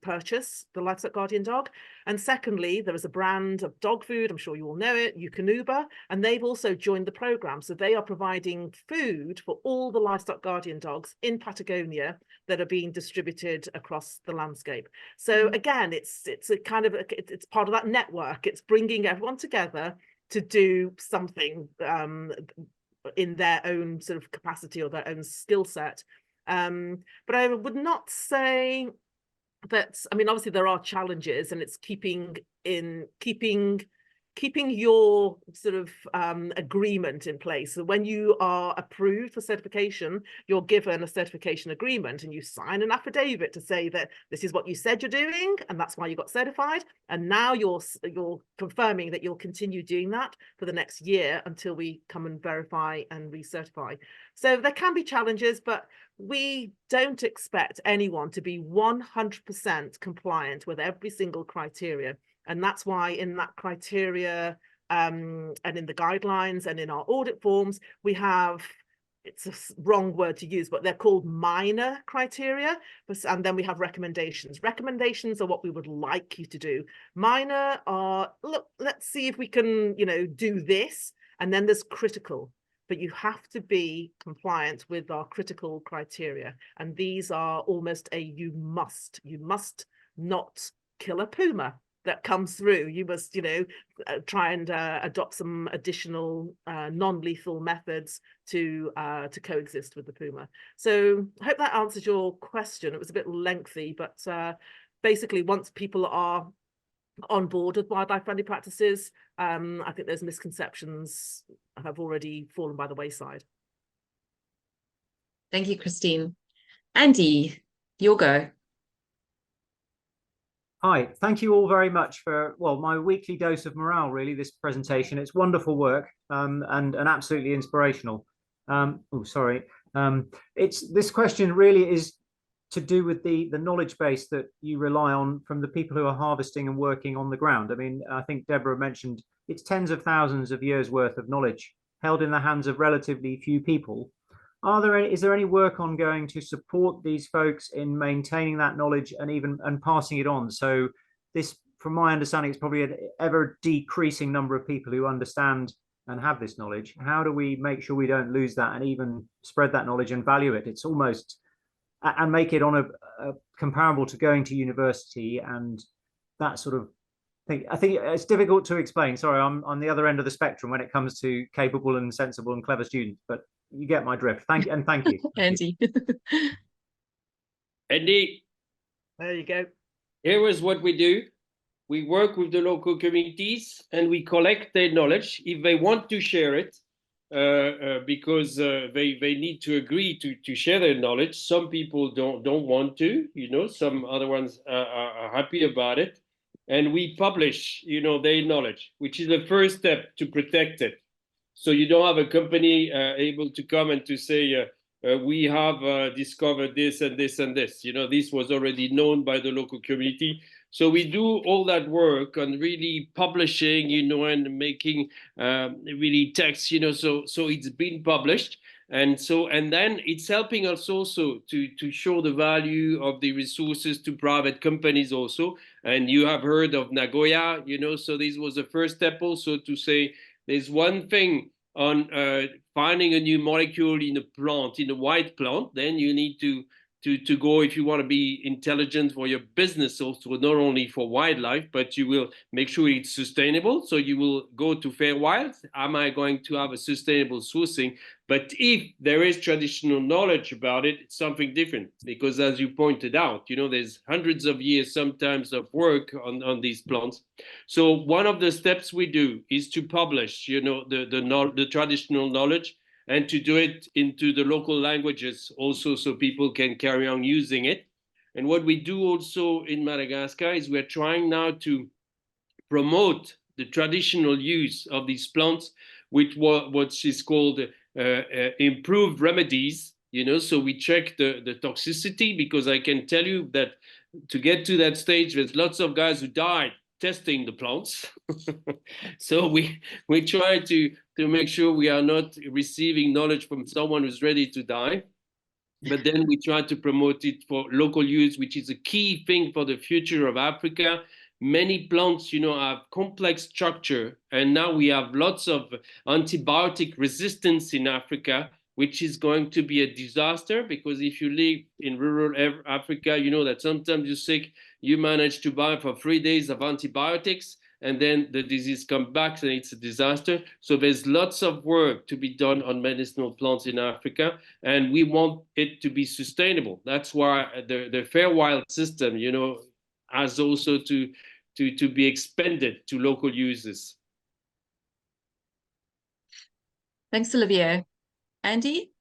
purchase the livestock guardian dog. And secondly, there is a brand of dog food, I'm sure you all know it, Economies, and they've also joined the program. So they are providing food for all the livestock guardian dogs in Patagonia that are being distributed across the landscape. So again, it's a kind of it's part of that network. It's bringing everyone together to do something in their own sort of capacity or their own skill set. But I would not say that, I mean, obviously there are challenges, and it's keeping your sort of agreement in place. So when you are approved for certification, you're given a certification agreement and you sign an affidavit to say that this is what you said you're doing and that's why you got certified. And now you're confirming that you'll continue doing that for the next year until we come and verify and recertify. So there can be challenges, but we don't expect anyone to be 100% compliant with every single criteria. And that's why in that criteria and in the guidelines and in our audit forms, we have, it's a wrong word to use, but they're called minor criteria. And then we have recommendations. Recommendations are what we would like you to do. Minor are, look, let's see if we can, do this. And then there's critical. But you have to be compliant with our critical criteria. And these are almost you must not kill a puma. that comes through, you must, try and adopt some additional non-lethal methods to coexist with the puma. So I hope that answers your question. It was a bit lengthy, but basically, once people are on board with wildlife friendly practices, I think those misconceptions have already fallen by the wayside. Thank you, Christine. Andy, your go. Hi, thank you all very much for, well, my weekly dose of morale, really, this presentation. It's wonderful work and absolutely inspirational. This question really is to do with the knowledge base that you rely on from the people who are harvesting and working on the ground. I mean, I think Deborah mentioned it's tens of thousands of years worth of knowledge held in the hands of relatively few people. Is there any work ongoing to support these folks in maintaining that knowledge and passing it on? So this, from my understanding, it's probably an ever decreasing number of people who understand and have this knowledge. How do we make sure we don't lose that and even spread that knowledge and value it? It's almost, and make it on a comparable to going to university and that sort of thing. I think it's difficult to explain. Sorry, I'm on the other end of the spectrum when it comes to capable and sensible and clever students, but you get my drift. Thank you. Andy. Andy, There you go. here is what we do. We work with the local communities and we collect their knowledge if they want to share it, because they need to agree to share their knowledge. Some people don't want to, some other ones are happy about it. And we publish, their knowledge, which is the first step to protect it. So you don't have a company able to come and to say, we have discovered this and this and this. This was already known by the local community. So we do all that work on really publishing, and making really text, so it's been published. And then it's helping us also to show the value of the resources to private companies also. And you have heard of Nagoya, so this was the first step also to say, there's one thing on finding a new molecule in a plant, in a white plant, then you need to go, if you want to be intelligent for your business also, not only for wildlife, but you will make sure it's sustainable. So you will go to FairWild. Am I going to have a sustainable sourcing? But if there is traditional knowledge about it, it's something different, because as you pointed out, there's hundreds of years sometimes of work on these plants. So one of the steps we do is to publish, the traditional knowledge, and to do it into the local languages also, so people can carry on using it. And what we do also in Madagascar is we're trying now to promote the traditional use of these plants with what is called improved remedies, so we check the toxicity, because I can tell you that to get to that stage, there's lots of guys who died testing the plants. So we try to make sure we are not receiving knowledge from someone who's ready to die, but then we try to promote it for local use, which is a key thing for the future of Africa. Many plants, have complex structure, and now we have lots of antibiotic resistance in Africa, which is going to be a disaster, because if you live in rural Africa, that sometimes you're sick, you manage to buy for 3 days of antibiotics, and then the disease comes back and it's a disaster. So there's lots of work to be done on medicinal plants in Africa, and we want it to be sustainable. That's why the FairWild system, has also to be expanded to local users. Thanks, Olivier. Andy?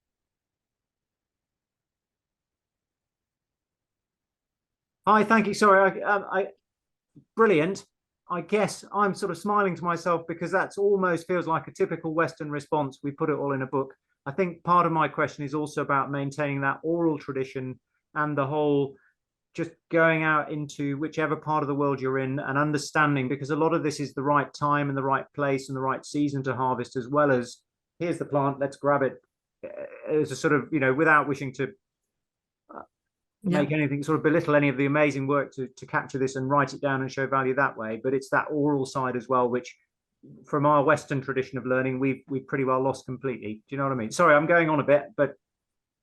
Hi, thank you. Sorry, brilliant. I guess I'm sort of smiling to myself because that's almost feels like a typical Western response. We put it all in a book. I think part of my question is also about maintaining that oral tradition and the whole just going out into whichever part of the world you're in and understanding, because a lot of this is the right time and the right place and the right season to harvest, as well as here's the plant, let's grab it. As a sort of, without wishing to make anything sort of belittle any of the amazing work to capture this and write it down and show value that way, but it's that oral side as well, which from our Western tradition of learning, we've pretty well lost completely. Do you know what I mean? Sorry, I'm going on a bit, but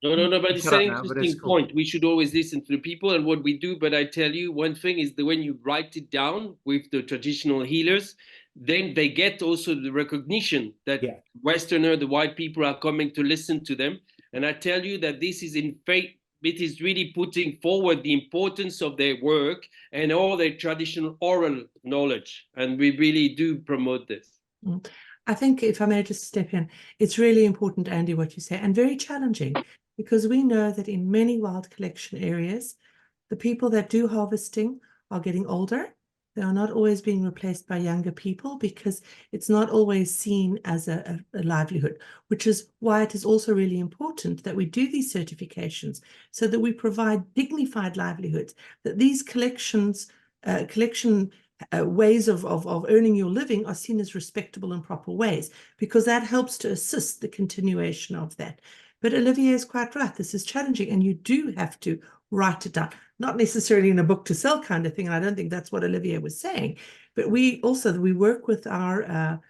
No, but it's Shut up an now, but it's interesting cool. point. We should always listen to the people and what we do. But I tell you, one thing is that when you write it down with the traditional healers, then they get also the recognition that Yeah. Westerner, the white people are coming to listen to them. And I tell you that this is in fact, it is really putting forward the importance of their work and all their traditional oral knowledge. And we really do promote this. I think, if I may just step in, it's really important, Andy, what you say, and very challenging, because we know that in many wild collection areas, the people that do harvesting are getting older. They are not always being replaced by younger people because it's not always seen as a livelihood, which is why it is also really important that we do these certifications so that we provide dignified livelihoods, that these collection ways of earning your living are seen as respectable and proper ways, because that helps to assist the continuation of that. But Olivier is quite right. This is challenging, and you do have to write it down, not necessarily in a book to sell kind of thing. And I don't think that's what Olivier was saying. But we work with our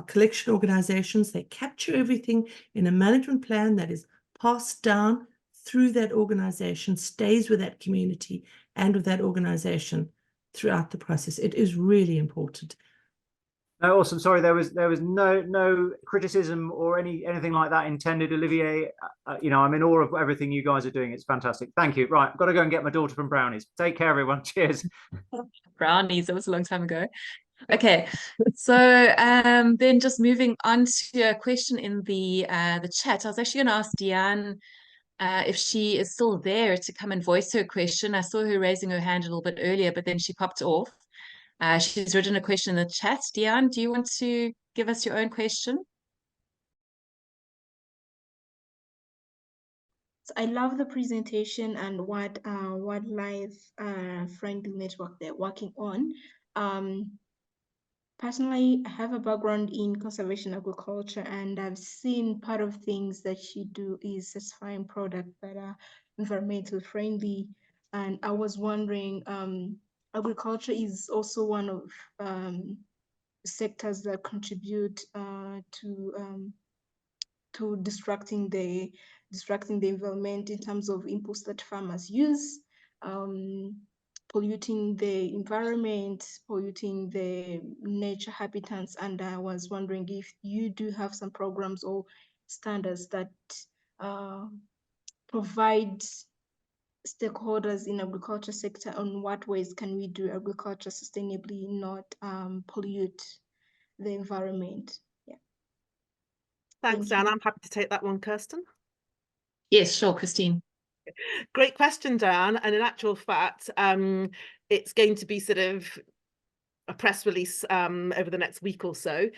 collection organizations. They capture everything in a management plan that is passed down through that organization, stays with that community and with that organization throughout the process. It is really important. No, awesome. Sorry, there was no criticism or anything like that intended, Olivier. You know, I'm in awe of everything you guys are doing. It's fantastic. Thank you. Right, I've got to go and get my daughter from Brownies. Take care, everyone. Cheers. Brownies, that was a long time ago. Okay, so then just moving on to a question in the chat. I was actually going to ask Diane if she is still there to come and voice her question. I saw her raising her hand a little bit earlier, but then she popped off. She's written a question in the chat. Diane, do you want to give us your own question? I love the presentation and what wildlife friendly network they're working on. Personally, I have a background in conservation agriculture, and I've seen part of things that you do is certifying products that are environmental friendly. And I was wondering, agriculture is also one of sectors that contribute to distracting the environment in terms of inputs that farmers use, polluting the environment, polluting the nature habitats. And I was wondering if you do have some programs or standards that provide stakeholders in agriculture sector on what ways can we do agriculture sustainably, not pollute the environment. Thanks, Diane. I'm happy to take that one, Kirsten. Yes, sure, Christine. Great question, Diane. And in actual fact, it's going to be sort of a press release over the next week or so.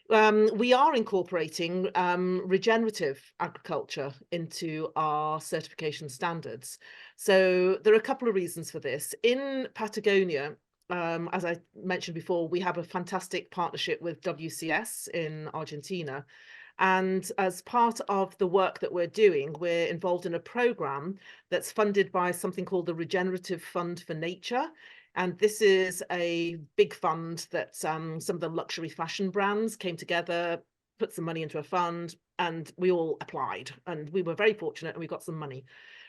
We are incorporating regenerative agriculture into our certification standards. So there are a couple of reasons for this. In Patagonia, as I mentioned before, we have a fantastic partnership with WCS in Argentina. And as part of the work that we're doing, we're involved in a program that's funded by something called the Regenerative Fund for Nature. And this is a big fund that some of the luxury fashion brands came together, put some money into a fund, and we all applied. And we were very fortunate and we got some money.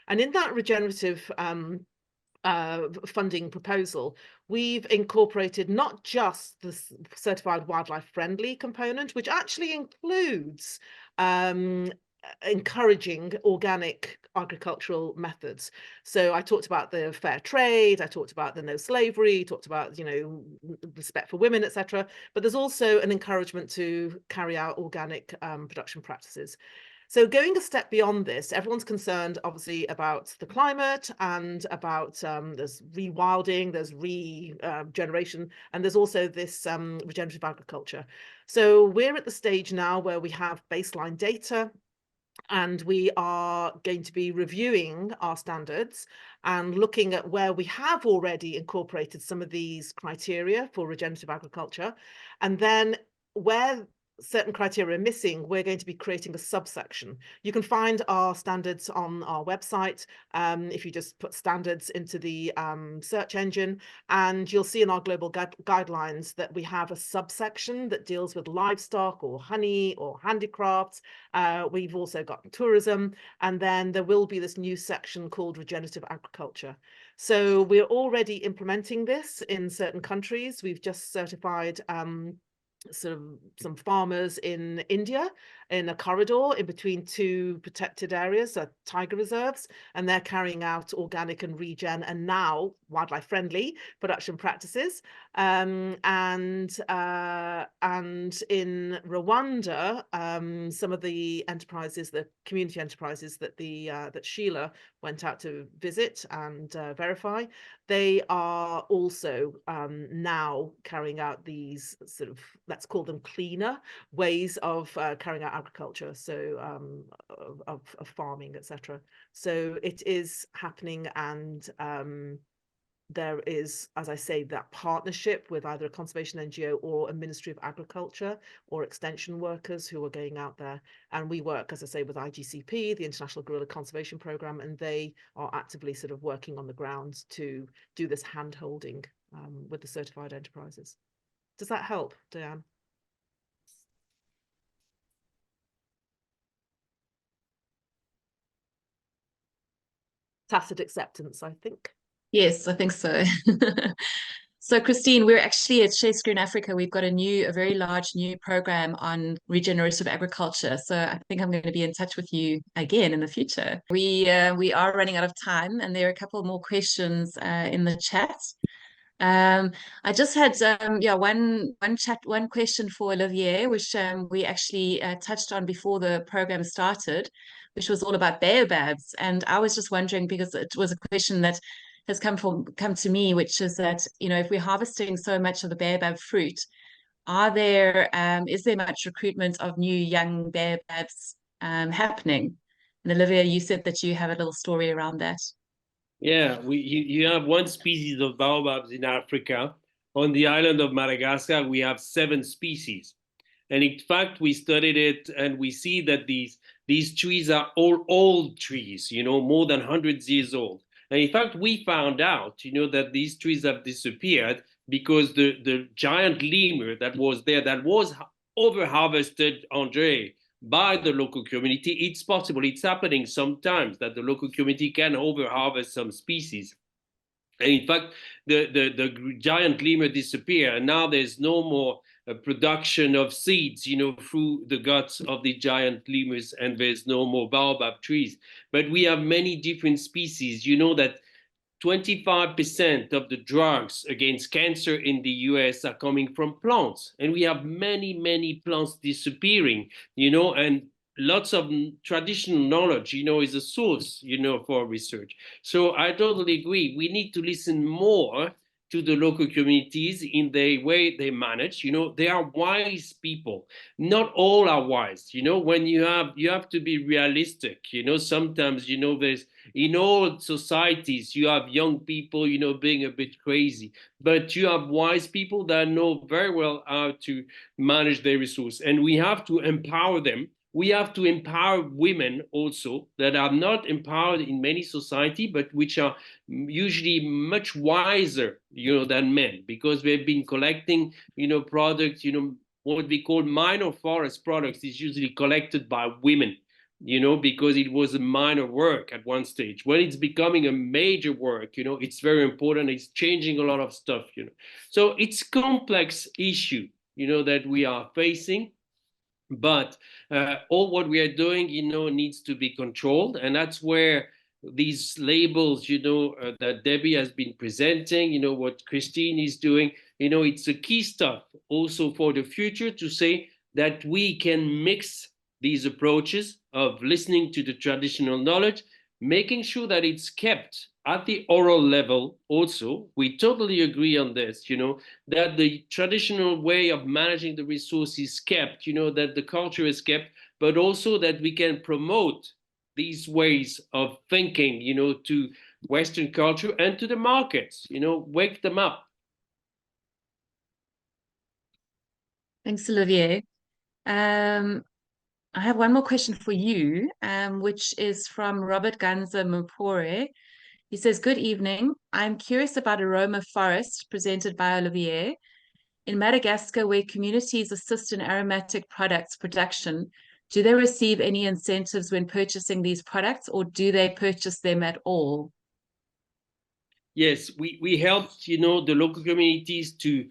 And in that regenerative funding proposal, we've incorporated not just the certified wildlife friendly component, which actually includes encouraging organic agricultural methods. So I talked about the fair trade, I talked about the no slavery, talked about, you know, respect for women, etc. But there's also an encouragement to carry out organic production practices. So going a step beyond this, everyone's concerned, obviously, about the climate and about there's rewilding, there's regeneration, and there's also this regenerative agriculture. So we're at the stage now where we have baseline data, and we are going to be reviewing our standards and looking at where we have already incorporated some of these criteria for regenerative agriculture, and then where certain criteria missing, we're going to be creating a subsection. You can find our standards on our website if you just put standards into the search engine, and you'll see in our global guidelines that we have a subsection that deals with livestock or honey or handicrafts. We've also got tourism, and then there will be this new section called regenerative agriculture. So we're already implementing this in certain countries. We've just certified sort of some farmers in India in a corridor in between two protected areas, tiger reserves, and they're carrying out organic and regen and now wildlife friendly production practices. And in Rwanda, some of the enterprises, the community enterprises that that Sheila went out to visit and verify, they are also now carrying out these sort of, let's call them cleaner ways of carrying out agriculture, so of farming, etc. So it is happening, and there is, as I say, that partnership with either a conservation NGO or a Ministry of Agriculture or extension workers who are going out there. And we work, as I say, with IGCP, the International Gorilla Conservation Programme, and they are actively sort of working on the ground to do this hand-holding with the certified enterprises. Does that help, Diane? Tacit acceptance, I think. Yes, I think so. So Christine, we're actually at Shade Screen Africa. We've got a very large new program on regenerative agriculture. So I think I'm going to be in touch with you again in the future. We are running out of time, and there are a couple more questions in the chat. I just had one question for Olivier, which we actually touched on before the program started, which was all about baobabs. And I was just wondering, because it was a question that has come to me, which is that, you know, if we're harvesting so much of the baobab fruit, is there much recruitment of new young baobabs happening? And Olivier, you said that you have a little story around that. Yeah, you have one species of baobabs in Africa. On the island of Madagascar, we have 7 species. And in fact, we studied it, and we see that these trees are all old trees, you know, more than 100 years old. And in fact, we found out, you know, that these trees have disappeared because the giant lemur that was there, that was over-harvested, Andre, by the local community. It's possible, it's happening sometimes that the local community can over-harvest some species. And in fact, the giant lemur disappeared, and now there's no more production of seeds, you know, through the guts of the giant lemurs, and there's no more baobab trees. But we have many different species. You know that 25% of the drugs against cancer in the US are coming from plants. And we have many, many plants disappearing, you know, and lots of traditional knowledge, you know, is a source, you know, for research. So I totally agree. We need to listen more to the local communities in the way they manage. You know, they are wise people. Not all are wise. You know, when you have to be realistic. You know, sometimes, you know, there's, in all societies, you have young people, you know, being a bit crazy, but you have wise people that know very well how to manage their resource, and we have to empower them. We have to empower women also that are not empowered in many society, but which are usually much wiser, you know, than men, because they've been collecting, you know, products, you know, what we call minor forest products is usually collected by women, you know, because it was a minor work at one stage. When it's becoming a major work, you know, it's very important. It's changing a lot of stuff, you know. So it's a complex issue, you know, that we are facing. But all what we are doing, you know, needs to be controlled. And that's where these labels, you know, that Debbie has been presenting, you know, what Christine is doing, you know, it's a key stuff also for the future to say that we can mix these approaches of listening to the traditional knowledge, making sure that it's kept at the oral level also. We totally agree on this, you know, that the traditional way of managing the resource is kept, you know, that the culture is kept, but also that we can promote these ways of thinking, you know, to Western culture and to the markets, you know, wake them up. Thanks, Olivier. I have one more question for you, which is from Robert Ganza Mupore. He says, good evening. I'm curious about Aroma Forest presented by Olivier. In Madagascar, where communities assist in aromatic products production, do they receive any incentives when purchasing these products, or do they purchase them at all? Yes, we helped, the local communities to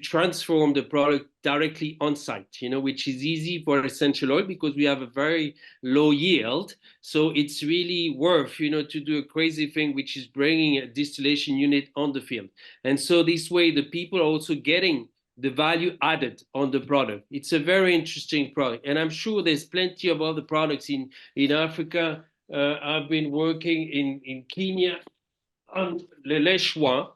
transform the product directly on site, which is easy for essential oil because we have a very low yield. So it's really worth, to do a crazy thing, which is bringing a distillation unit on the field. And so this way, the people are also getting the value added on the product. It's a very interesting product. And I'm sure there's plenty of other products in Africa. I've been working in Kenya on Lelechwa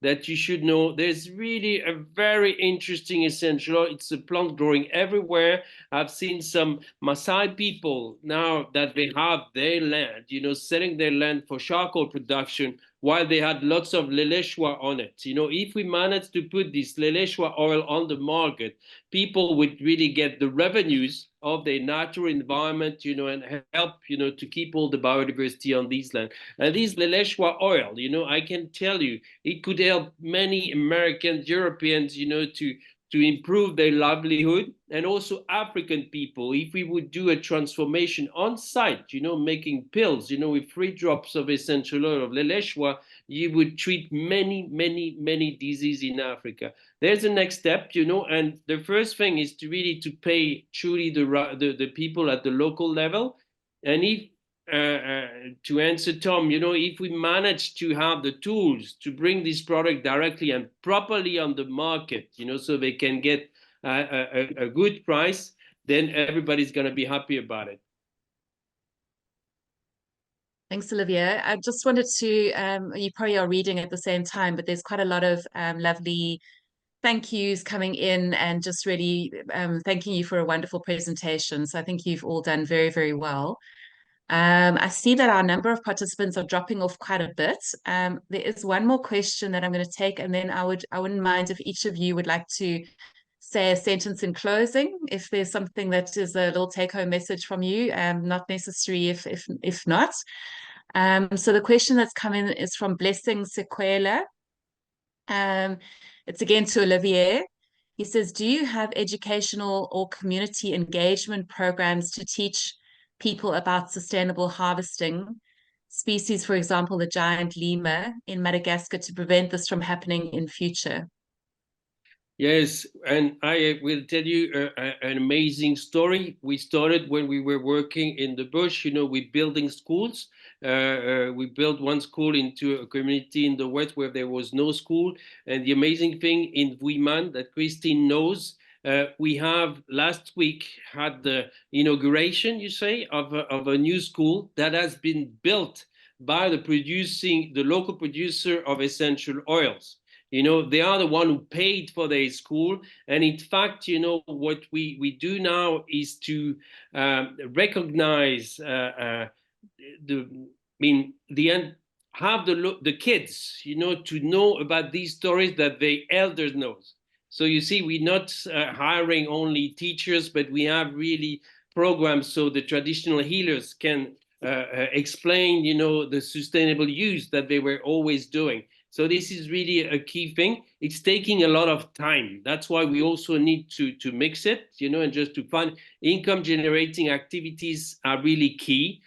that you should know. There's really a very interesting essential oil. It's a plant growing everywhere. I've seen some Maasai people now that they have their land, selling their land for charcoal production while they had lots of Lelechwa on it. If we manage to put this Lelechwa oil on the market, people would really get the revenues of their natural environment, and help, to keep all the biodiversity on these lands. And this Lelechwa oil, I can tell you, it could help many Americans, Europeans, to improve their livelihood, and also African people. If we would do a transformation on site, making pills, with 3 drops of essential oil of Lelechwa, you would treat many, many, many diseases in Africa. There's the next step, and the first thing is to really to pay truly the people at the local level. And if to answer Tom, if we manage to have the tools to bring this product directly and properly on the market, so they can get a good price, then everybody's going to be happy about it. Thanks, Olivier. I just wanted to, you probably are reading at the same time, but there's quite a lot of lovely thank yous coming in, and just really thanking you for a wonderful presentation. So I think you've all done very, very well. I see that our number of participants are dropping off quite a bit. There is one more question that I'm going to take, and then I wouldn't mind if each of you would like to say a sentence in closing, if there's something that is a little take-home message from you, not necessary if not. So the question that's coming is from Blessing Sequela. It's again to Olivier. He says, do you have educational or community engagement programs to teach people about sustainable harvesting species, for example, the giant lemur in Madagascar, to prevent this from happening in future? Yes, and I will tell you an amazing story. We started when we were working in the bush, with building schools. We built one school into a community in the west where there was no school. And the amazing thing in Vuiman that Christine knows, we have last week had the inauguration, of a new school that has been built by the local producer of essential oils. They are the one who paid for their school. And in fact, what we do now is to recognize have the kids, to know about these stories that the elders knows. So you see, we're not hiring only teachers, but we have really programs so the traditional healers can explain, the sustainable use that they were always doing. So this is really a key thing. It's taking a lot of time. That's why we also need to mix it, and just to find income generating activities are really key.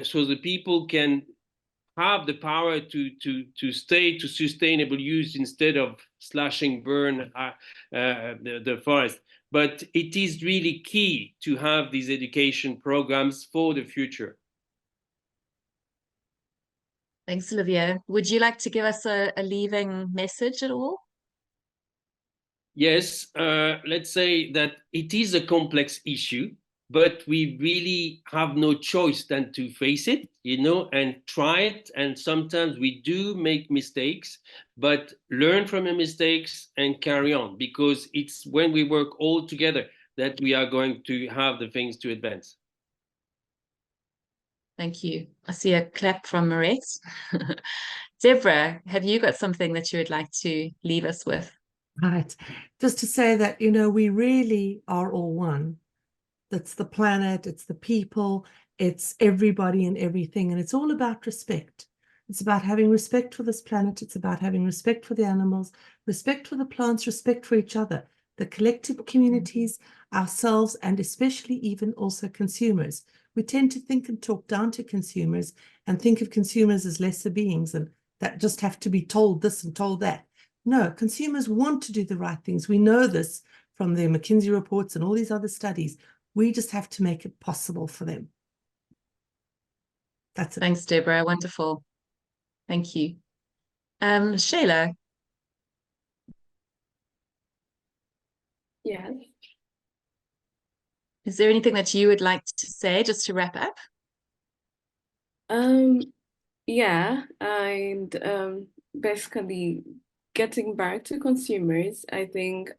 So the people can have the power to stay to sustainable use instead of burn the forest. But it is really key to have these education programs for the future. Thanks, Olivier. Would you like to give us a leaving message at all? Yes, let's say that it is a complex issue, but we really have no choice than to face it, and try it. And sometimes we do make mistakes, but learn from the mistakes and carry on, because it's when we work all together that we are going to have the things to advance. Thank you. I see a clap from Maurice. Deborah, have you got something that you would like to leave us with? Right. Just to say that, you know, we really are all one. That's the planet, it's the people, it's everybody and everything. And it's all about respect. It's about having respect for this planet. It's about having respect for the animals, respect for the plants, respect for each other, the collective communities, ourselves, and especially even also consumers. We tend to think and talk down to consumers and think of consumers as lesser beings and that just have to be told this and told that. No, consumers want to do the right things. We know this from the McKinsey reports and all these other studies. We just have to make it possible for them. That's it. Thanks, Deborah. Wonderful. Thank you. Shayla. Yes. Is there anything that you would like to say just to wrap up? Yeah, and basically getting back to consumers, I think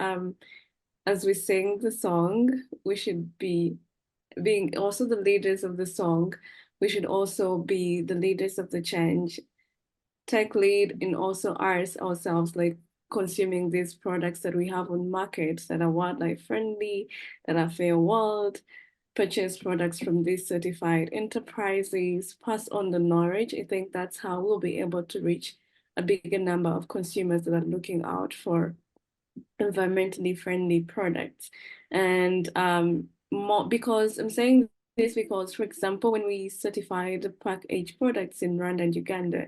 as we sing the song, we should be being also the leaders of the song. We should also be the leaders of the change. Tech lead in also ourselves, like consuming these products that we have on market that are wildlife friendly, that are FairWild, purchase products from these certified enterprises, pass on the knowledge. I think that's how we'll be able to reach a bigger number of consumers that are looking out for environmentally friendly products. And more, because I'm saying this because, for example, when we certify the packaged products in Rwanda and Uganda,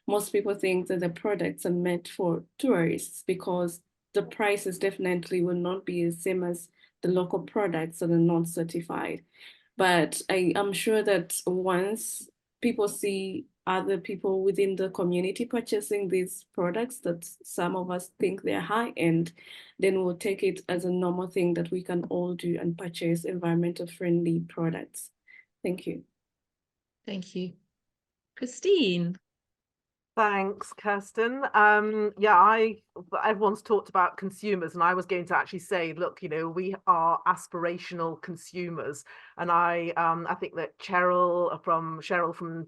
most people think that the products are meant for tourists because the prices definitely will not be the same as the local products that are not certified. But I am sure that once people see other people within the community purchasing these products that some of us think they're high end, then we'll take it as a normal thing that we can all do and purchase environmental friendly products. Thank you. Thank you. Christine. Thanks, Kirsten. Everyone's talked about consumers, and I was going to actually say, look, you know, we are aspirational consumers, and I think that Cheryl from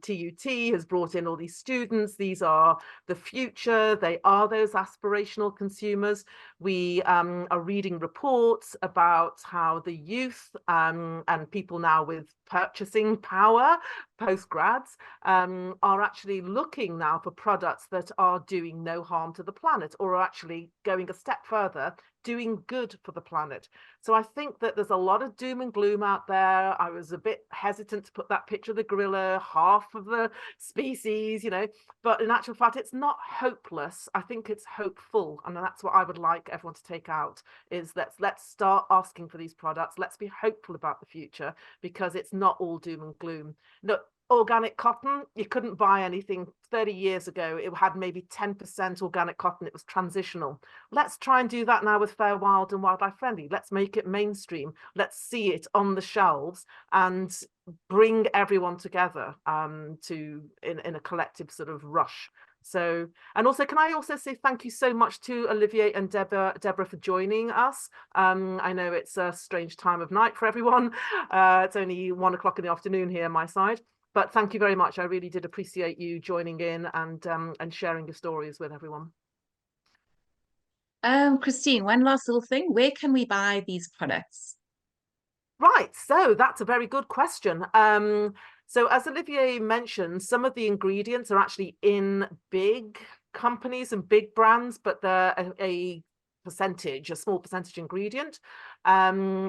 TUT has brought in all these students. These are the future. They are those aspirational consumers. We are reading reports about how the youth and people now with purchasing power, post-grads, are actually looking now for products that are doing no harm to the planet or are actually going a step further, doing good for the planet. So I think that there's a lot of doom and gloom out there. I was a bit hesitant to put that picture of the gorilla, half of the species, you know, but in actual fact, it's not hopeless. I think it's hopeful. And that's what I would like everyone to take out is let's start asking for these products. Let's be hopeful about the future because it's not all doom and gloom. Look, organic cotton, you couldn't buy anything 30 years ago. It had maybe 10% organic cotton. It was transitional. Let's try and do that now with FairWild and Wildlife Friendly. Let's make it mainstream. Let's see it on the shelves and bring everyone together in a collective sort of rush. So, and also, can I also say thank you so much to Olivier and Deborah for joining us. I know it's a strange time of night for everyone. It's only 1 o'clock in the afternoon here on my side. But thank you very much. I really did appreciate you joining in and sharing your stories with everyone. Christine, one last little thing. Where can we buy these products? Right, so that's a very good question. So as Olivier mentioned, some of the ingredients are actually in big companies and big brands, but they're a small percentage ingredient.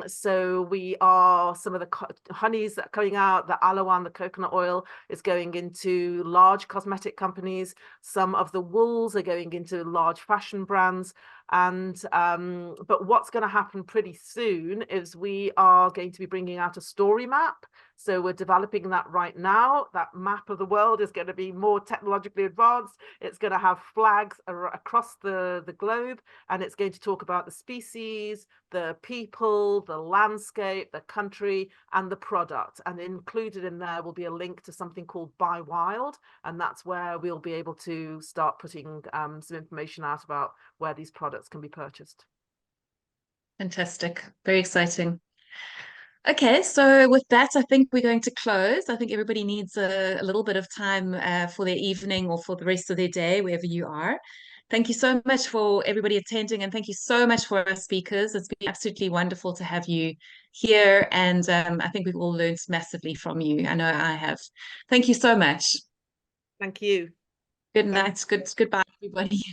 So we are, some of the honeys that are coming out, the aloe, the coconut oil is going into large cosmetic companies. Some of the wools are going into large fashion brands. And but what's going to happen pretty soon is we are going to be bringing out a story map. So we're developing that right now. That map of the world is going to be more technologically advanced. It's going to have flags across the globe, and it's going to talk about the species, the people, the landscape, the country, and the product. And included in there will be a link to something called Buy Wild, and that's where we'll be able to start putting some information out about where these products can be purchased. Fantastic. Very exciting. Okay, so with that, I think we're going to close. I think everybody needs a little bit of time for their evening or for the rest of their day, wherever you are. Thank you so much for everybody attending, and thank you so much for our speakers. It's been absolutely wonderful to have you here, and I think we've all learned massively from you. I know I have. Thank you so much. Thank you. Good night. Goodbye, everybody.